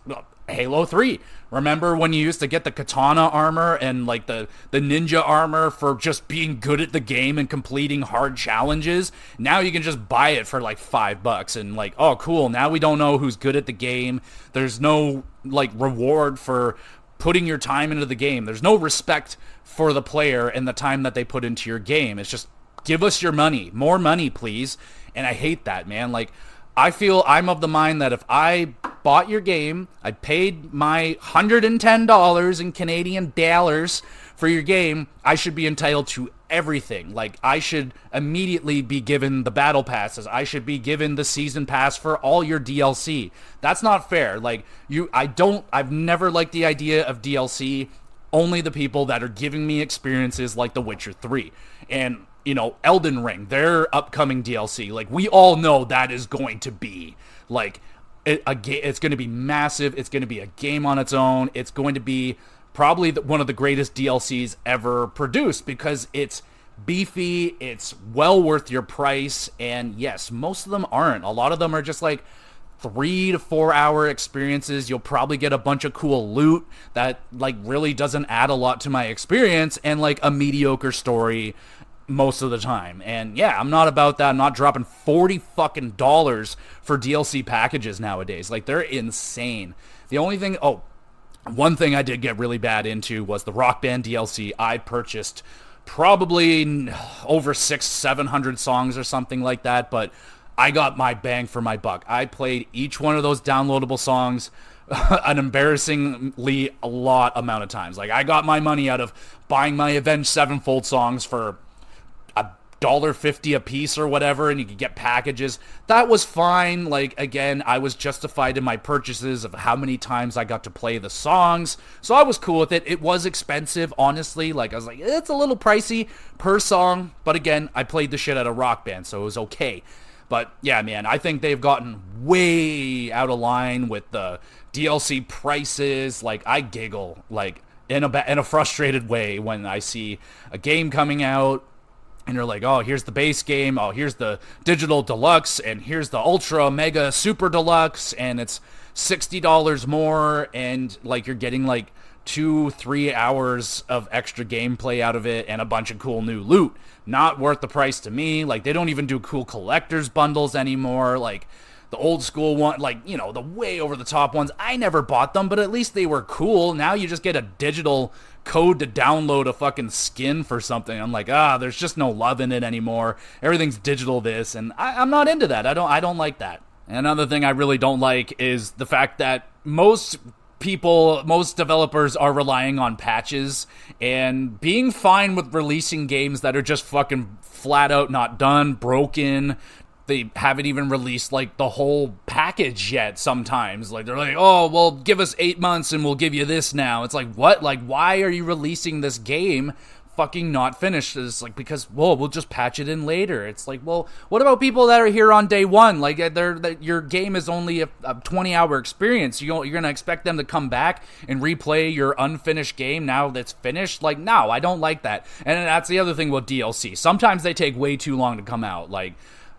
Halo 3. Remember when you used to get the katana armor and the ninja armor for just being good at the game and completing hard challenges? Now you can just buy it for $5 and oh cool, now we don't know who's good at the game. There's no reward for putting your time into the game. There's no respect for the player and the time that they put into your game. It's just, give us your money, more money please. And I hate that, man. I feel I'm of the mind that if I bought your game, I paid my $110 in Canadian dollars for your game, I should be entitled to everything. I should immediately be given the battle passes. I should be given the season pass for all your DLC. That's not fair. I've never liked the idea of DLC. Only the people that are giving me experiences like The Witcher 3. And Elden Ring, their upcoming DLC, we all know that is going to be it's going to be massive. It's going to be a game on its own. It's going to be probably one of the greatest DLCs ever produced because it's beefy. It's well worth your price. And yes, most of them aren't. A lot of them are just 3 to 4 hour experiences. You'll probably get a bunch of cool loot that really doesn't add a lot to my experience, and a mediocre story most of the time. And yeah, I'm not about that. I'm not dropping $40 fucking for DLC packages nowadays. They're insane. The only thing, one thing I did get really bad into was the Rock Band DLC. I purchased probably over 600-700 songs or something like that, but I got my bang for my buck. I played each one of those downloadable songs an embarrassingly a lot amount of times. I got my money out of buying my Avenged Sevenfold songs for $1.50 a piece or whatever, and you could get packages. That was fine. Again, I was justified in my purchases of how many times I got to play the songs, so I was cool with it. It was expensive, honestly. I was it's a little pricey per song, but again, I played the shit out of Rock Band, so it was okay. But yeah, man, I think they've gotten way out of line with the DLC prices. I giggle in a frustrated way when I see a game coming out and you're oh, here's the base game, oh, here's the digital deluxe, and here's the ultra mega super deluxe, and it's $60 more, and you're getting 2-3 hours of extra gameplay out of it and a bunch of cool new loot. Not worth the price to me. They don't even do cool collector's bundles anymore. The old school one, the way over the top ones, I never bought them, but at least they were cool. Now you just get a digital code to download a fucking skin for something. I'm there's just no love in it anymore. Everything's digital this, and I'm not into that. I don't like that. Another thing I really don't like is the fact that most developers are relying on patches and being fine with releasing games that are just fucking flat out not done, broken. They haven't even released the whole package yet sometimes. They're oh, well, give us 8 months and we'll give you this now. It's what? Why are you releasing this game fucking not finished? It's because, well, we'll just patch it in later. It's well, what about people that are here on day one? Your game is only a 20-hour experience. You're going to expect them to come back and replay your unfinished game now that's finished? No, I don't like that. And that's the other thing with DLC. Sometimes they take way too long to come out.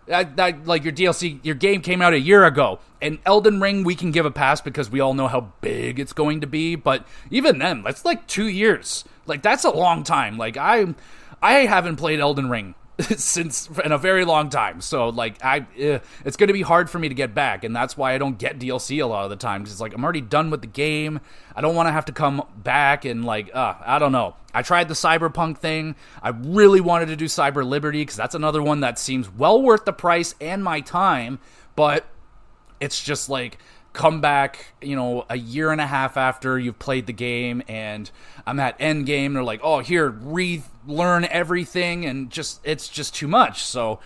Your DLC, your game came out a year ago, and Elden Ring we can give a pass because we all know how big it's going to be, but even then, that's 2 years. That's a long time. I haven't played Elden Ring since in a very long time. So like it's going to be hard for me to get back, and that's why I don't get DLC a lot of the time, because it's like I'm already done with the game. I don't want to have to come back and like I don't know. I tried the Cyberpunk thing. I really wanted to do Cyber Liberty because that's another one that seems well worth the price and my time, but it's just like come back, a year and a half after you've played the game, and I'm at end game. They're like, oh, here, relearn everything, and it's just too much. So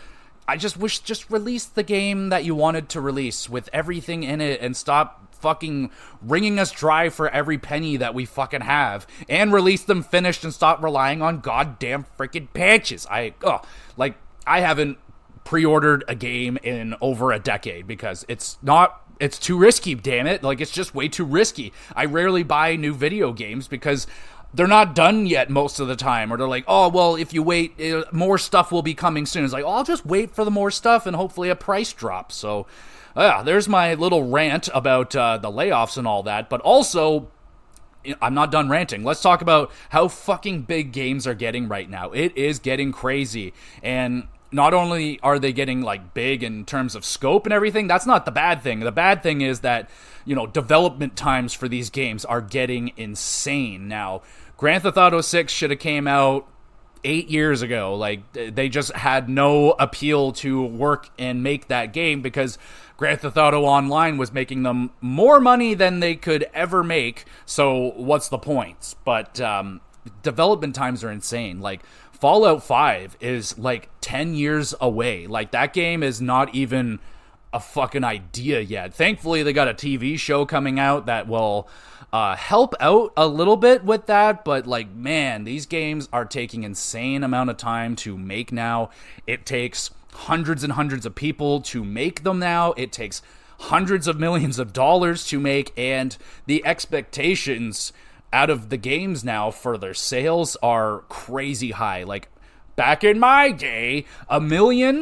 I just wish just release the game that you wanted to release with everything in it, and stop fucking wringing us dry for every penny that we fucking have, and release them finished and stop relying on goddamn freaking patches. I haven't pre-ordered a game in over a decade because it's too risky, damn it. Like, it's just way too risky. I rarely buy new video games because they're not done yet most of the time. Or they're like, oh, well, if you wait, more stuff will be coming soon. It's like, oh, I'll just wait for the more stuff and hopefully a price drop. So, there's my little rant about the layoffs and all that. But also, I'm not done ranting. Let's talk about how fucking big games are getting right now. It is getting crazy. And not only are they getting like big in terms of scope and everything, that's not the bad thing. The bad thing is that, development times for these games are getting insane. Now, Grand Theft Auto 6 should have came out 8 years ago. Like, they just had no appeal to work and make that game because Grand Theft Auto Online was making them more money than they could ever make. So what's the point? But development times are insane. Like, Fallout 5 is like 10 years away. Like, that game is not even a fucking idea yet. Thankfully, they got a TV show coming out that will help out a little bit with that. But like, man, these games are taking insane amount of time to make now. It takes hundreds and hundreds of people to make them now. It takes hundreds of millions of dollars to make, and the expectations out of the games now for their sales are crazy high. Like, back in my day,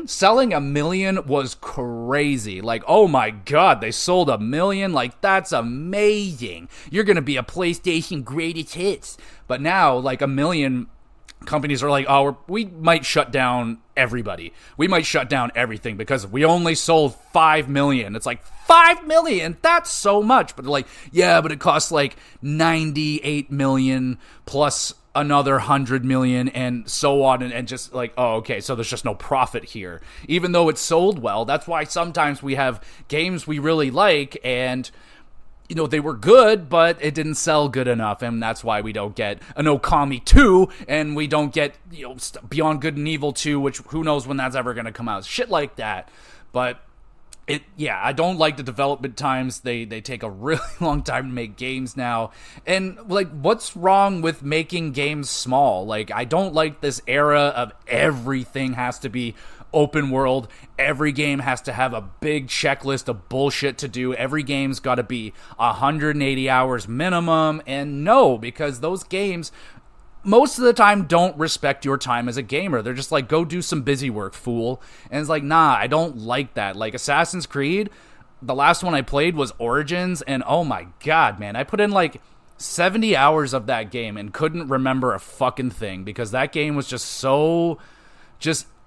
selling 1 million was crazy. Like, oh my god, they sold 1 million? Like, that's amazing. You're gonna be a PlayStation greatest hits. But now, like, 1 million companies are like, oh, we might shut down everybody. We might shut down everything because we only sold 5 million. It's like, 5 million? That's so much. But they're like, yeah, but it costs like 98 million plus another 100 million and so on, and just like, oh, okay, so there's just no profit here. Even though it sold well, that's why sometimes we have games we really like and they were good, but it didn't sell good enough, and that's why we don't get an Okami 2, and we don't get, Beyond Good and Evil 2, which who knows when that's ever going to come out. Shit like that. But I don't like the development times. They take a really long time to make games now. And, like, what's wrong with making games small? Like, I don't like this era of everything has to be open world. Every game has to have a big checklist of bullshit to do. Every game's got to be 180 hours minimum. And no, because those games most of the time don't respect your time as a gamer. They're just like, go do some busy work, fool. And it's like, nah, I don't like that. Like, Assassin's Creed, the last one I played was Origins, and oh my god, man, I put in like 70 hours of that game and couldn't remember a fucking thing because that game was just so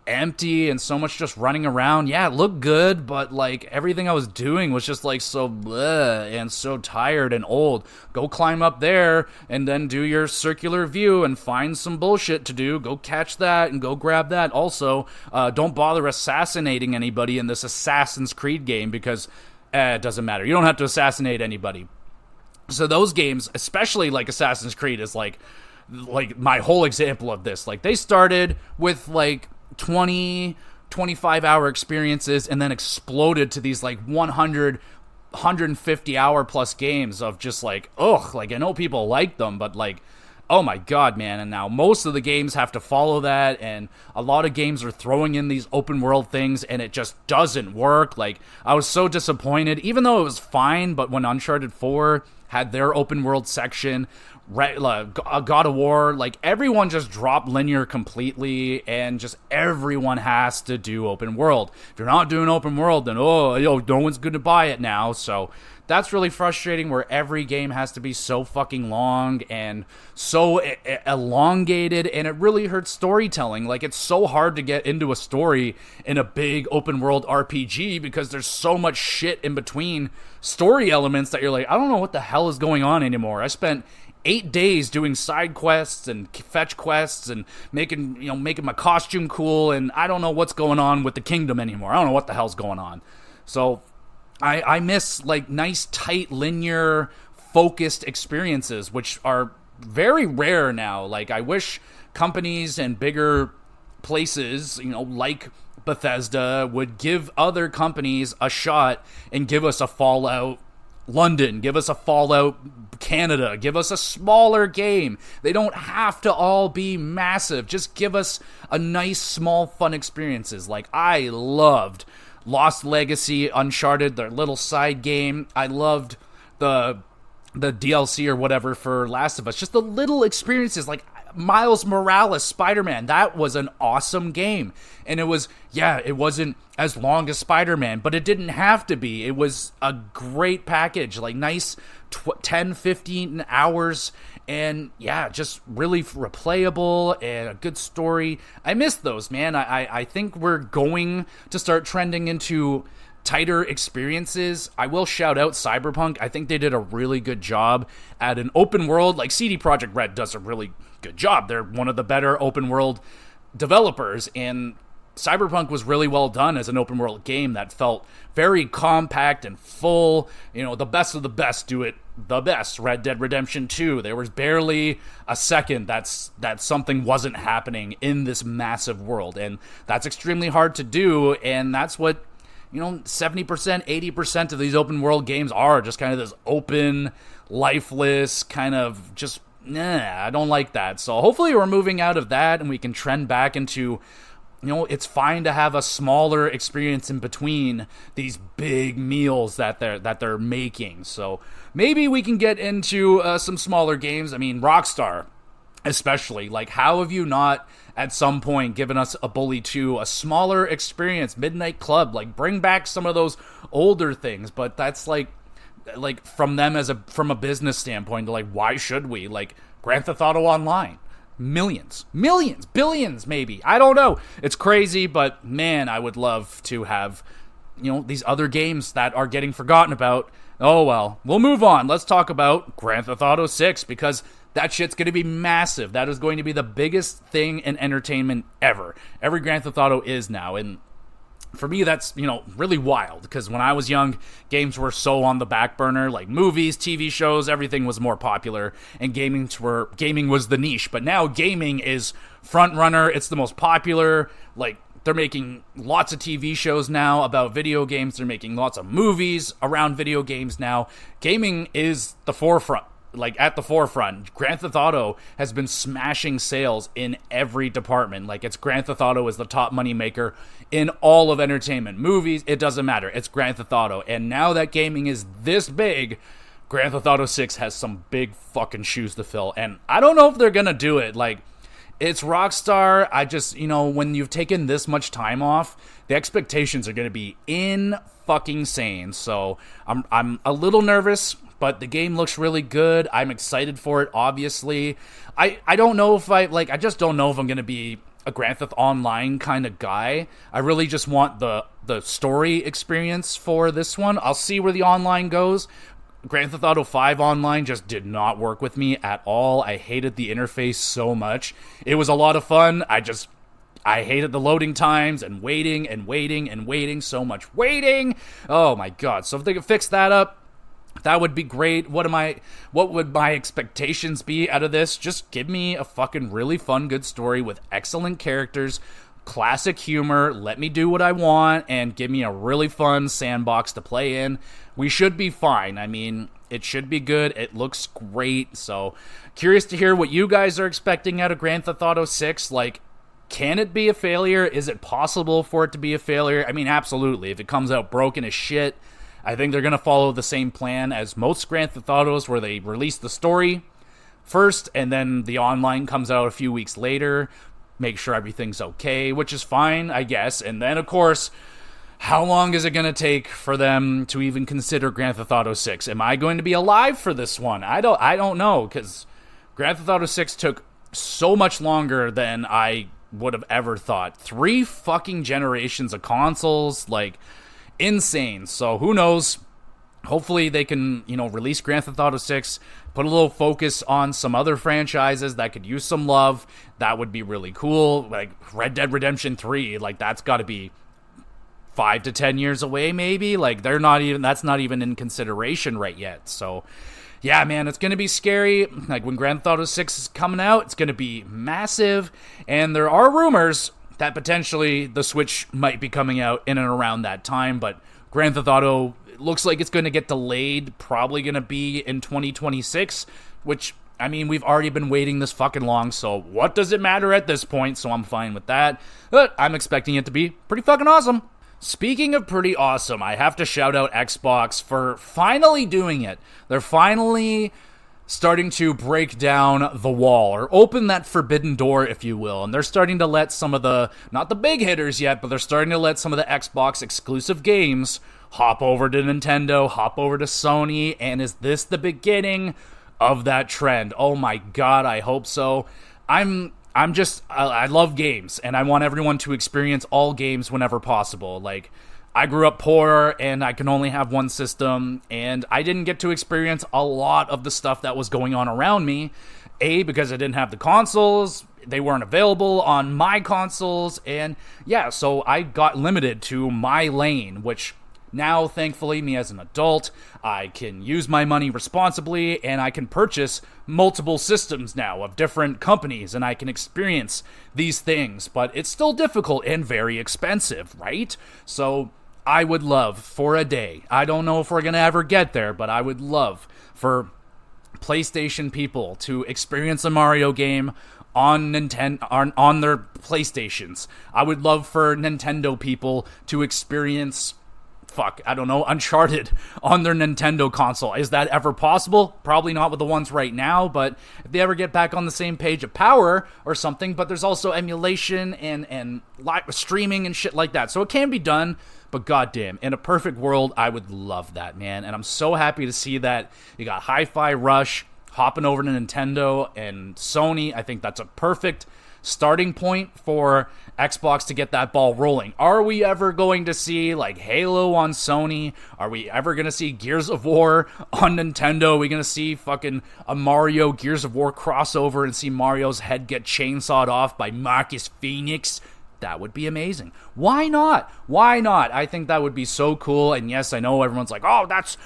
empty and so much just running around. Yeah, it looked good, but like everything I was doing was just like so bleh and so tired and old. Go climb up there and then do your circular view and find some bullshit to do. Go catch that and go grab that. Also, don't bother assassinating anybody in this Assassin's Creed game because it doesn't matter. You don't have to assassinate anybody. So those games, especially like Assassin's Creed, is like my whole example of this. Like, they started with like 25 hour experiences and then exploded to these like 150 hour plus games of just like, ugh, like, I know people like them, but like, oh my god, man. And now most of the games have to follow that, and a lot of games are throwing in these open world things and it just doesn't work. Like, I was so disappointed, even though it was fine, but when Uncharted 4 had their open world section, God of War, like, everyone just dropped linear completely, and just everyone has to do open world. If you're not doing open world, then no one's going to buy it now. So that's really frustrating, where every game has to be so fucking long and so elongated, and it really hurts storytelling. Like, it's so hard to get into a story in a big open world RPG because there's so much shit in between story elements that you're like, I don't know what the hell is going on anymore. I spent 8 days doing side quests and fetch quests and making my costume cool, and I don't know what's going on with the kingdom anymore. I don't know what the hell's going on. So I miss, like, nice, tight, linear, focused experiences, which are very rare now. Like, I wish companies and bigger places, like Bethesda, would give other companies a shot and give us a Fallout London, give us a Fallout Canada, give us a smaller game. They don't have to all be massive. Just give us a nice, small, fun experiences. Like, I loved Lost Legacy, Uncharted, their little side game. I loved the DLC or whatever for Last of Us. Just the little experiences, like Miles Morales, Spider-Man. That was an awesome game. And it wasn't as long as Spider-Man, but it didn't have to be. It was a great package, like nice 10, 15 hours, and just really replayable and a good story. I miss those, man. I think we're going to start trending into tighter experiences. I will shout out Cyberpunk. I think they did a really good job at an open world. Like, CD Projekt Red does a really good job. They're one of the better open world developers, and Cyberpunk was really well done as an open world game that felt very compact and full. The best of the best do it the best. Red Dead Redemption 2, there was barely a second that something wasn't happening in this massive world, and that's extremely hard to do, and that's what 70%, 80% of these open world games are, just kind of this open, lifeless, kind of just, I don't like that. So hopefully we're moving out of that and we can trend back into, it's fine to have a smaller experience in between these big meals that they're making. So maybe we can get into some smaller games. I mean, Rockstar, especially, like, how have you not at some point given us a Bully 2, a smaller experience, Midnight Club? Like, bring back some of those older things. But that's like from them from a business standpoint, like, why should we? Like, Grand Theft Auto Online, millions, billions, maybe. I don't know. It's crazy, but man, I would love to have, these other games that are getting forgotten about. Oh well, we'll move on. Let's talk about Grand Theft Auto 6, because that shit's going to be massive. That is going to be the biggest thing in entertainment ever. Every Grand Theft Auto is now, and for me, that's, really wild, because when I was young, games were so on the back burner. Like, movies, TV shows, everything was more popular, and gaming was the niche. But now gaming is front runner. It's the most popular. Like, they're making lots of TV shows now about video games. They're making lots of movies around video games now. Gaming is the forefront. Like, at the forefront. Grand Theft Auto has been smashing sales in every department. Like, it's Grand Theft Auto is the top money maker in all of entertainment. Movies, it doesn't matter. It's Grand Theft Auto. And now that gaming is this big, Grand Theft Auto 6 has some big fucking shoes to fill. And I don't know if they're gonna do it. Like, it's Rockstar. I just, when you've taken this much time off, the expectations are gonna be in-fucking-sane. So I'm a little nervous, but the game looks really good. I'm excited for it, obviously. I don't know if I just don't know if I'm going to be a Grand Theft Online kind of guy. I really just want the story experience for this one. I'll see where the online goes. Grand Theft Auto 5 Online just did not work with me at all. I hated the interface so much. It was a lot of fun. I hated the loading times and waiting. So much waiting. Oh my god. So if they could fix that up, that would be great. What would my expectations be out of this? Just give me a fucking really fun, good story with excellent characters, classic humor, let me do what I want, and give me a really fun sandbox to play in. We should be fine. I mean, it should be good. It looks great. So, curious to hear what you guys are expecting out of Grand Theft Auto 6. Like, can it be a failure? Is it possible for it to be a failure? I mean, absolutely. If it comes out broken as shit, I think they're going to follow the same plan as most Grand Theft Autos, where they release the story first, and then the online comes out a few weeks later, make sure everything's okay, which is fine, I guess. And then, of course, how long is it going to take for them to even consider Grand Theft Auto 6? Am I going to be alive for this one? I don't know, because Grand Theft Auto 6 took so much longer than I would have ever thought. 3 fucking generations of consoles, like, insane. So who knows? Hopefully they can, release Grand Theft Auto 6, put a little focus on some other franchises that could use some love. That would be really cool. Like Red Dead Redemption 3, like that's got to be 5 to 10 years away maybe. Like that's not even in consideration right yet. So yeah, man, it's going to be scary. Like when Grand Theft Auto 6 is coming out, it's going to be massive. And there are rumors that potentially the Switch might be coming out in and around that time, but Grand Theft Auto looks like it's going to get delayed, probably going to be in 2026, which, I mean, we've already been waiting this fucking long, so what does it matter at this point? So I'm fine with that, but I'm expecting it to be pretty fucking awesome. Speaking of pretty awesome, I have to shout out Xbox for finally doing it. They're finally starting to break down the wall, or open that forbidden door, if you will. And they're starting to let some of the, not the big hitters yet, but they're starting to let some of the Xbox exclusive games hop over to Nintendo, hop over to Sony. And is this the beginning of that trend? Oh my god, I hope so. I love games, and I want everyone to experience all games whenever possible. Like, I grew up poor, and I can only have one system, and I didn't get to experience a lot of the stuff that was going on around me. A, because I didn't have the consoles, they weren't available on my consoles, and yeah, so I got limited to my lane, which now, thankfully, me as an adult, I can use my money responsibly, and I can purchase multiple systems now of different companies, and I can experience these things, but it's still difficult and very expensive, right? So I would love for a day, I don't know if we're going to ever get there, but I would love for PlayStation people to experience a Mario game on on their PlayStations. I would love for Nintendo people to experience Uncharted on their Nintendo console. Is that ever possible? Probably not with the ones right now, but if they ever get back on the same page of power or something, but there's also emulation and live streaming and shit like that. So it can be done, but goddamn, in a perfect world, I would love that, man. And I'm so happy to see that you got Hi-Fi Rush hopping over to Nintendo and Sony. I think that's a perfect starting point for Xbox to get that ball rolling. Are we ever going to see like Halo on Sony? Are we ever going to see Gears of War on Nintendo? Are we going to see fucking a Mario Gears of War crossover and see Mario's head get chainsawed off by Marcus Phoenix? That would be amazing. Why not? Why not? I think that would be so cool. And yes, I know everyone's like, oh, that's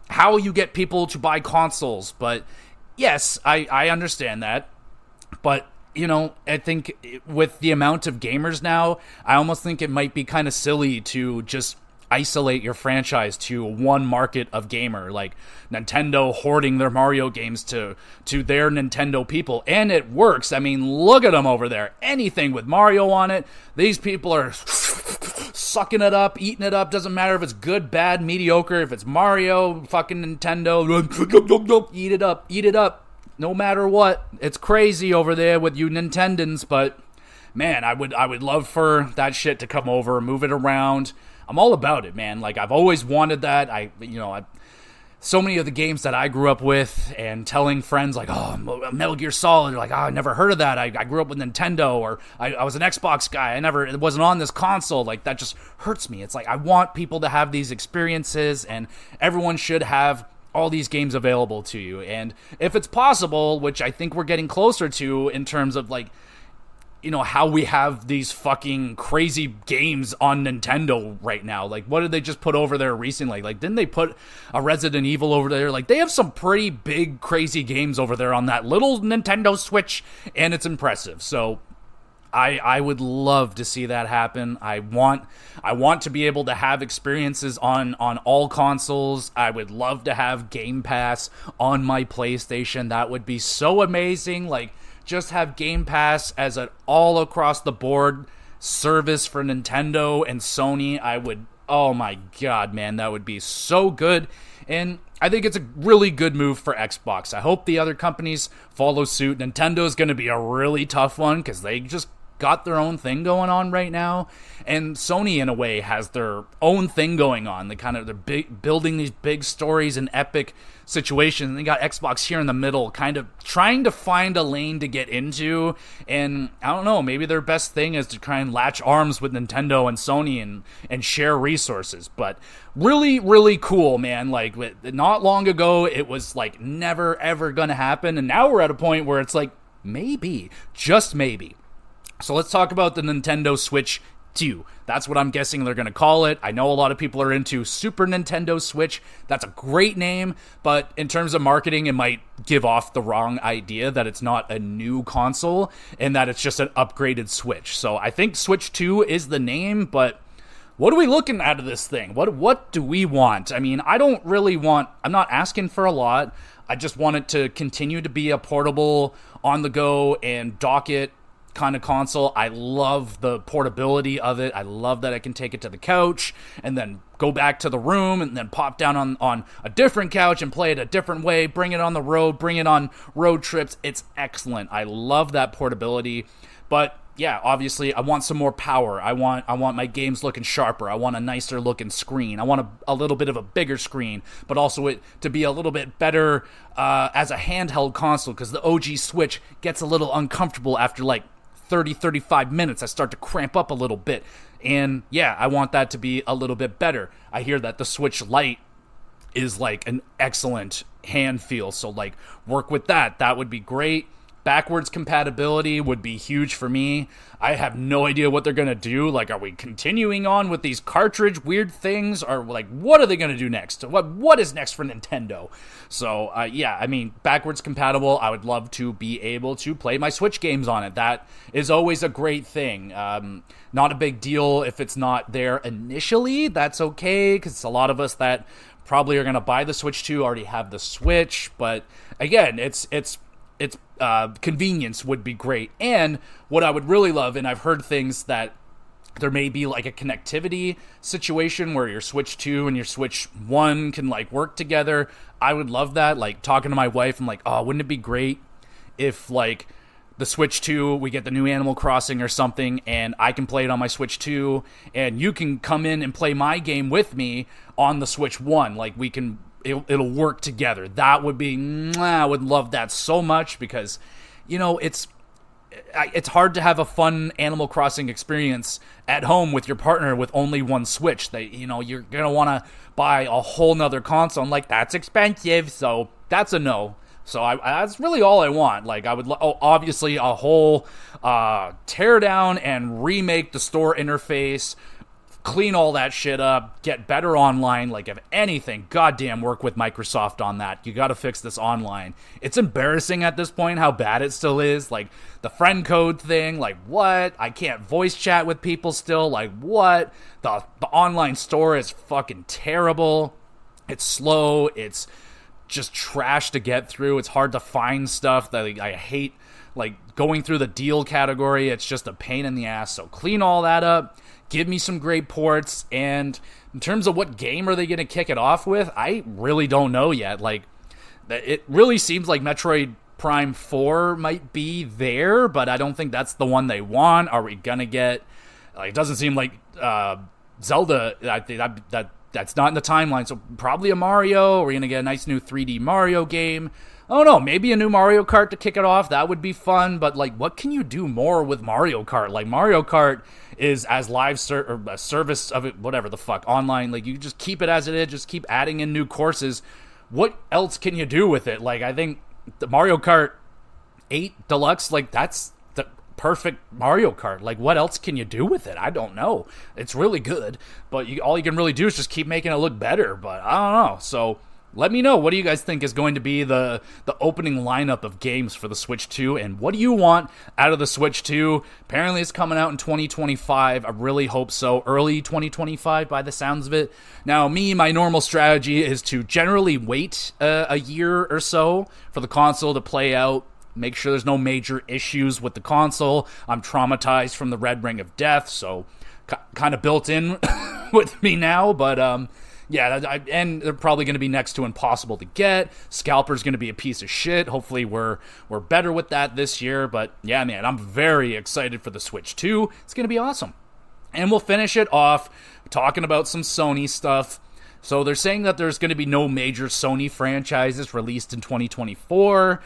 how you get people to buy consoles. But yes, I understand that. But I think with the amount of gamers now, I almost think it might be kind of silly to just isolate your franchise to one market of gamer, like Nintendo hoarding their Mario games to their Nintendo people. And it works. I mean, look at them over there. Anything with Mario on it, these people are sucking it up, eating it up. Doesn't matter if it's good, bad, mediocre. If it's Mario, fucking Nintendo, eat it up. No matter what, it's crazy over there with you Nintendans, but man, I would love for that shit to come over, move it around. I'm all about it, man. Like, I've always wanted that. So many of the games that I grew up with, and telling friends like, oh, Metal Gear Solid, like, oh, I never heard of that. I grew up with Nintendo, or I was an Xbox guy. It wasn't on this console. Like, that just hurts me. It's like, I want people to have these experiences, and everyone should have all these games available to you. And if it's possible, which I think we're getting closer to in terms of like, how we have these fucking crazy games on Nintendo right now. Like, what did they just put over there recently? Like, didn't they put a Resident Evil over there? Like, they have some pretty big, crazy games over there on that little Nintendo Switch, and it's impressive. So I would love to see that happen. I want to be able to have experiences on all consoles. I would love to have Game Pass on my PlayStation. That would be so amazing. Like, just have Game Pass as an all across the board service for Nintendo and Sony. Oh my god, man, that would be so good. And I think it's a really good move for Xbox. I hope the other companies follow suit. Nintendo is going to be a really tough one because they just got their own thing going on right now, and Sony in a way has their own thing going on. They're building these big stories and epic situations. And they got Xbox here in the middle, kind of trying to find a lane to get into. And I don't know, maybe their best thing is to try and latch arms with Nintendo and Sony and share resources. But really, really cool, man. Like, not long ago, it was like never ever gonna happen, and now we're at a point where it's like maybe, just maybe. So let's talk about the Nintendo Switch 2. That's what I'm guessing they're going to call it. I know a lot of people are into Super Nintendo Switch. That's a great name, but in terms of marketing, it might give off the wrong idea that it's not a new console and that it's just an upgraded Switch. So I think Switch 2 is the name, but what are we looking out of this thing? What do we want? I mean, I'm not asking for a lot. I just want it to continue to be a portable, on-the-go, and dock-it kind of console. I love the portability of it. I love that I can take it to the couch and then go back to the room and then pop down on a different couch and play it a different way, bring it on the road, bring it on road trips. It's excellent. I love that portability. But yeah, obviously I want some more power. I want my games looking sharper. I want a nicer looking screen. I want a little bit of a bigger screen, but also it to be a little bit better as a handheld console, because the OG Switch gets a little uncomfortable after like 35 minutes. I start to cramp up a little bit. And yeah, I want that to be a little bit better. I hear that the Switch Lite is like an excellent hand feel, so like work with that. That would be great. Backwards compatibility would be huge for me. I have no idea what they're going to do. Like, are we continuing on with these cartridge weird things? Or, like, what are they going to do next? What is next for Nintendo? So, yeah, I mean, backwards compatible, I would love to be able to play my Switch games on it. That is always a great thing. Not a big deal if it's not there initially. That's okay, because a lot of us that probably are going to buy the Switch 2 already have the Switch. But, again, it's convenience would be great. And what I would really love, and I've heard things that there may be like a connectivity situation where your Switch 2 and your Switch 1 can like work together. I would love that. Like, talking to my wife, I'm like, oh, wouldn't it be great if like the Switch 2, we get the new Animal Crossing or something, and I can play it on my Switch 2, and you can come in and play my game with me on the Switch 1. Like, we can, it'll work together. That would be, I would love that so much, because, you know, it's hard to have a fun Animal Crossing experience at home with your partner with only one Switch. You're going to want to buy a whole nother console. I'm like, that's expensive, so that's a no. So that's really all I want. Like, I would, obviously a whole tear down and remake the store interface, clean all that shit up, get better online. Like, if anything, goddamn, work with Microsoft on that. You got to fix this online. It's embarrassing at this point how bad it still is. Like, the friend code thing, like, what? I can't voice chat with people still. Like, what? The online store is fucking terrible. It's slow. It's just trash to get through. It's hard to find stuff. That I hate, like, going through the deal category. It's just a pain in the ass. So clean all that up. Give me some great ports. And in terms of what game are they going to kick it off with, I really don't know yet. Like, it really seems like Metroid Prime 4 might be there, but I don't think that's the one they want. Are we going to get, like, it doesn't seem like Zelda, that's not in the timeline, so probably a Mario. We're going to get a nice new 3D Mario game. I don't know, maybe a new Mario Kart to kick it off. That would be fun, but, like, what can you do more with Mario Kart? Like, Mario Kart is as live or a service of it, whatever the fuck, online. Like, you just keep it as it is, just keep adding in new courses. What else can you do with it? Like, I think the Mario Kart 8 Deluxe, like, that's the perfect Mario Kart. Like, what else can you do with it? I don't know. It's really good, but all you can really do is just keep making it look better, but I don't know. So let me know, what do you guys think is going to be the opening lineup of games for the Switch 2, and what do you want out of the Switch 2? Apparently it's coming out in 2025. I really hope so. Early 2025 by the sounds of it. Now, my normal strategy is to generally wait a year or so for the console to play out, make sure there's no major issues with the console. I'm traumatized from the Red Ring of Death, so kind of built in with me now, but Yeah, and they're probably going to be next to impossible to get. Scalper's going to be a piece of shit. Hopefully we're better with that this year. But yeah, man, I'm very excited for the Switch 2. It's going to be awesome. And we'll finish it off talking about some Sony stuff. So they're saying that there's going to be no major Sony franchises released in 2024.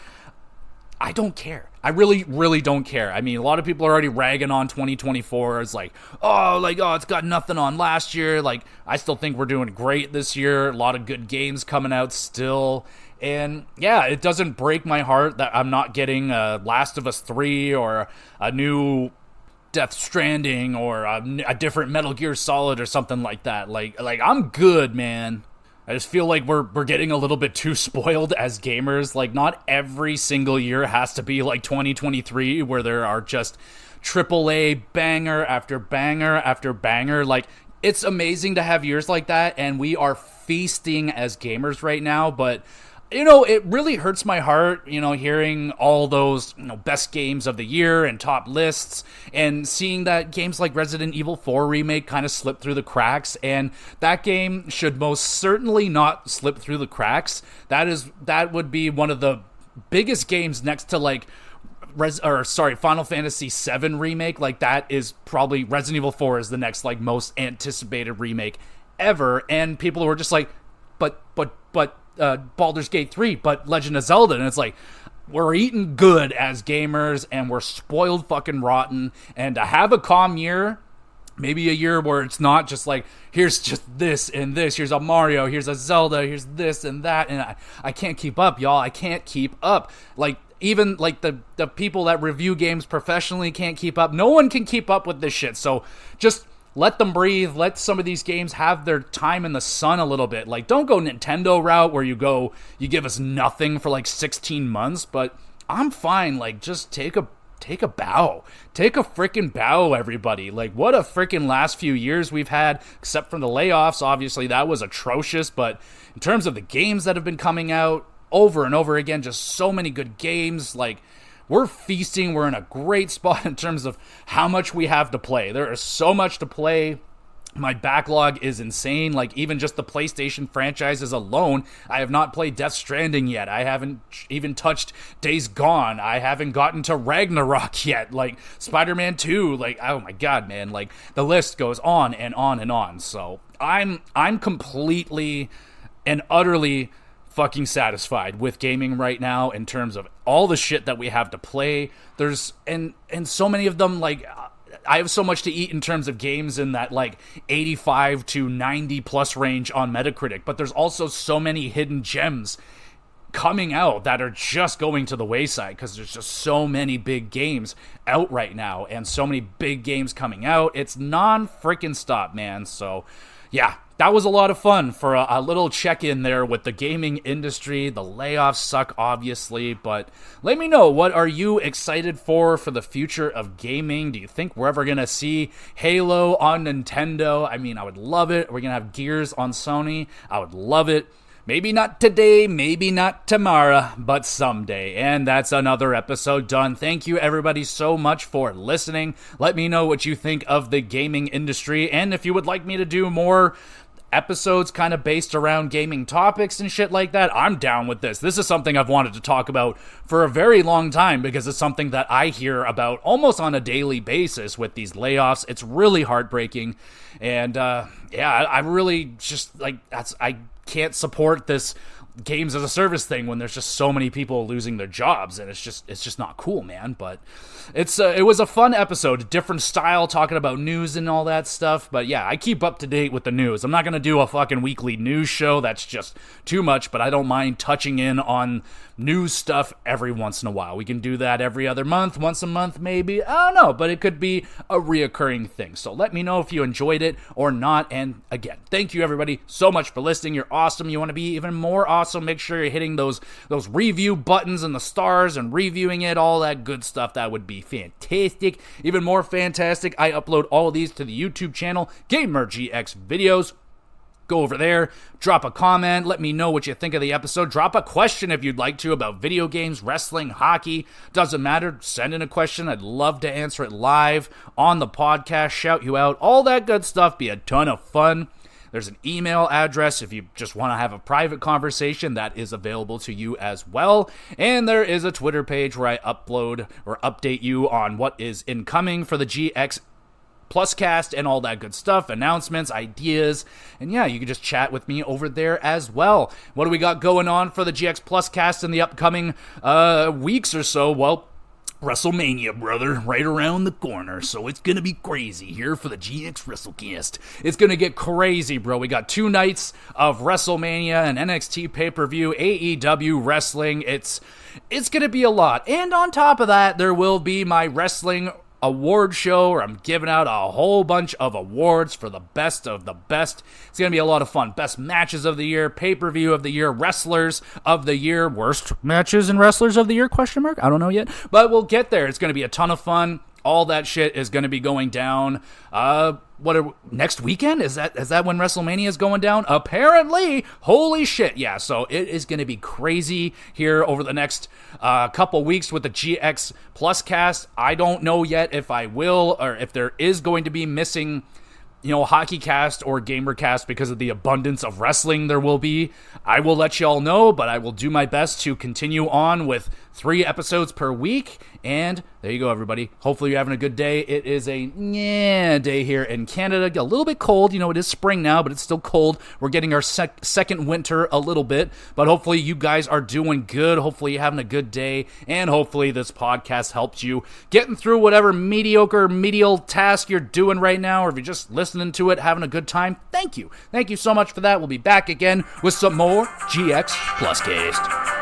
I don't care. I really, really don't care. I mean, a lot of people are already ragging on 2024. It's like, oh, it's got nothing on last year. Like, I still think we're doing great this year. A lot of good games coming out still. And yeah, it doesn't break my heart that I'm not getting Last of Us 3 or a new Death Stranding or a different Metal Gear Solid or something like that. Like I'm good, man. I just feel like we're getting a little bit too spoiled as gamers. Like, not every single year has to be like 2023, where there are just AAA banger after banger after banger. Like, it's amazing to have years like that, and we are feasting as gamers right now, but it really hurts my heart, hearing all those, best games of the year and top lists, and seeing that games like Resident Evil 4 Remake kind of slip through the cracks, and that game should most certainly not slip through the cracks. That would be one of the biggest games next to Final Fantasy VII Remake. Like, that is probably, Resident Evil 4 is the next, most anticipated remake ever, and people were just like, but Baldur's Gate 3, but Legend of Zelda, and it's like, we're eating good as gamers, and we're spoiled fucking rotten, and to have a calm year, maybe a year where it's not just like, here's just this and this, here's a Mario, here's a Zelda, here's this and that, and I can't keep up, y'all, I can't keep up. Like, even the people that review games professionally can't keep up. No one can keep up with this shit, so just let them breathe. Let some of these games have their time in the sun a little bit. Like, don't go Nintendo route where you give us nothing for 16 months, but I'm fine. Like, just take a bow. Take a freaking bow, everybody. Like, what a freaking last few years we've had, except for the layoffs. Obviously, that was atrocious, but in terms of the games that have been coming out over and over again, just so many good games. Like, we're feasting. We're in a great spot in terms of how much we have to play. There is so much to play. My backlog is insane. Like, even just the PlayStation franchises alone, I have not played Death Stranding yet. I haven't even touched Days Gone. I haven't gotten to Ragnarok yet. Like, Spider-Man 2. Like, oh my god, man. Like, the list goes on and on and on. So I'm completely and utterly fucking satisfied with gaming right now in terms of all the shit that we have to play. There's and so many of them, like, I have so much to eat in terms of games in that 85 to 90 plus range on Metacritic, but there's also so many hidden gems coming out that are just going to the wayside because there's just so many big games out right now and so many big games coming out. It's non-freaking stop, man. So yeah, that was a lot of fun for a little check-in there with the gaming industry. The layoffs suck, obviously, but let me know, what are you excited for the future of gaming? Do you think we're ever going to see Halo on Nintendo? I mean, I would love it. We're going to have Gears on Sony. I would love it. Maybe not today, maybe not tomorrow, but someday. And that's another episode done. Thank you, everybody, so much for listening. Let me know what you think of the gaming industry, and if you would like me to do more episodes kind of based around gaming topics and shit like that, I'm down with this. This is something I've wanted to talk about for a very long time because it's something that I hear about almost on a daily basis with these layoffs. It's really heartbreaking. And I really just I can't support this games as a service thing when there's just so many people losing their jobs, and it's just not cool, man. But it was a fun episode, different style, talking about news and all that stuff. But yeah, I keep up to date with the news. I'm not gonna do a fucking weekly news show, that's just too much, but I don't mind touching in on news stuff every once in a while. We can do that every other month, once a month maybe, I don't know, but it could be a reoccurring thing. So let me know if you enjoyed it or not. And again, thank you everybody so much for listening. You're awesome. You want to be even more awesome, make sure you're hitting those review buttons and the stars and reviewing it, all that good stuff. That would be fantastic. Even more fantastic, I upload all of these to the YouTube channel, GamerGX Videos. Go over there, drop a comment, let me know what you think of the episode. Drop a question if you'd like to about video games, wrestling, hockey. Doesn't matter. Send in a question. I'd love to answer it live on the podcast, shout you out. All that good stuff. Be a ton of fun. There's an email address if you just want to have a private conversation that is available to you as well. And there is a Twitter page where I upload or update you on what is incoming for the GX Pluscast and all that good stuff, announcements, ideas, and yeah, you can just chat with me over there as well. What do we got going on for the GX Pluscast in the upcoming weeks or so? Well, WrestleMania, brother, right around the corner, so it's gonna be crazy here for the GX WrestleCast. It's gonna get crazy, bro. We got 2 nights of WrestleMania and NXT pay-per-view, AEW wrestling. It's gonna be a lot, and on top of that, there will be my wrestling award show where I'm giving out a whole bunch of awards for the best of the best. It's going to be a lot of fun. Best matches of the year, pay-per-view of the year, wrestlers of the year, worst matches and wrestlers of the year, question mark? I don't know yet, but we'll get there. It's going to be a ton of fun. All that shit is going to be going down. Next weekend? Is that when WrestleMania is going down? Apparently. Holy shit. Yeah, so it is going to be crazy here over the next couple weeks with the GX Pluscast. I don't know yet if I will or if there is going to be missing, HockeyCast or GamerCast because of the abundance of wrestling there will be. I will let y'all know, but I will do my best to continue on with 3 episodes per week. And there you go, everybody. Hopefully you're having a good day. It is a day here in Canada. A little bit cold. It is spring now, but it's still cold. We're getting our second winter a little bit. But hopefully you guys are doing good. Hopefully you're having a good day. And hopefully this podcast helps you getting through whatever medial task you're doing right now. Or if you're just listening to it, having a good time, thank you. Thank you so much for that. We'll be back again with some more GX Pluscast.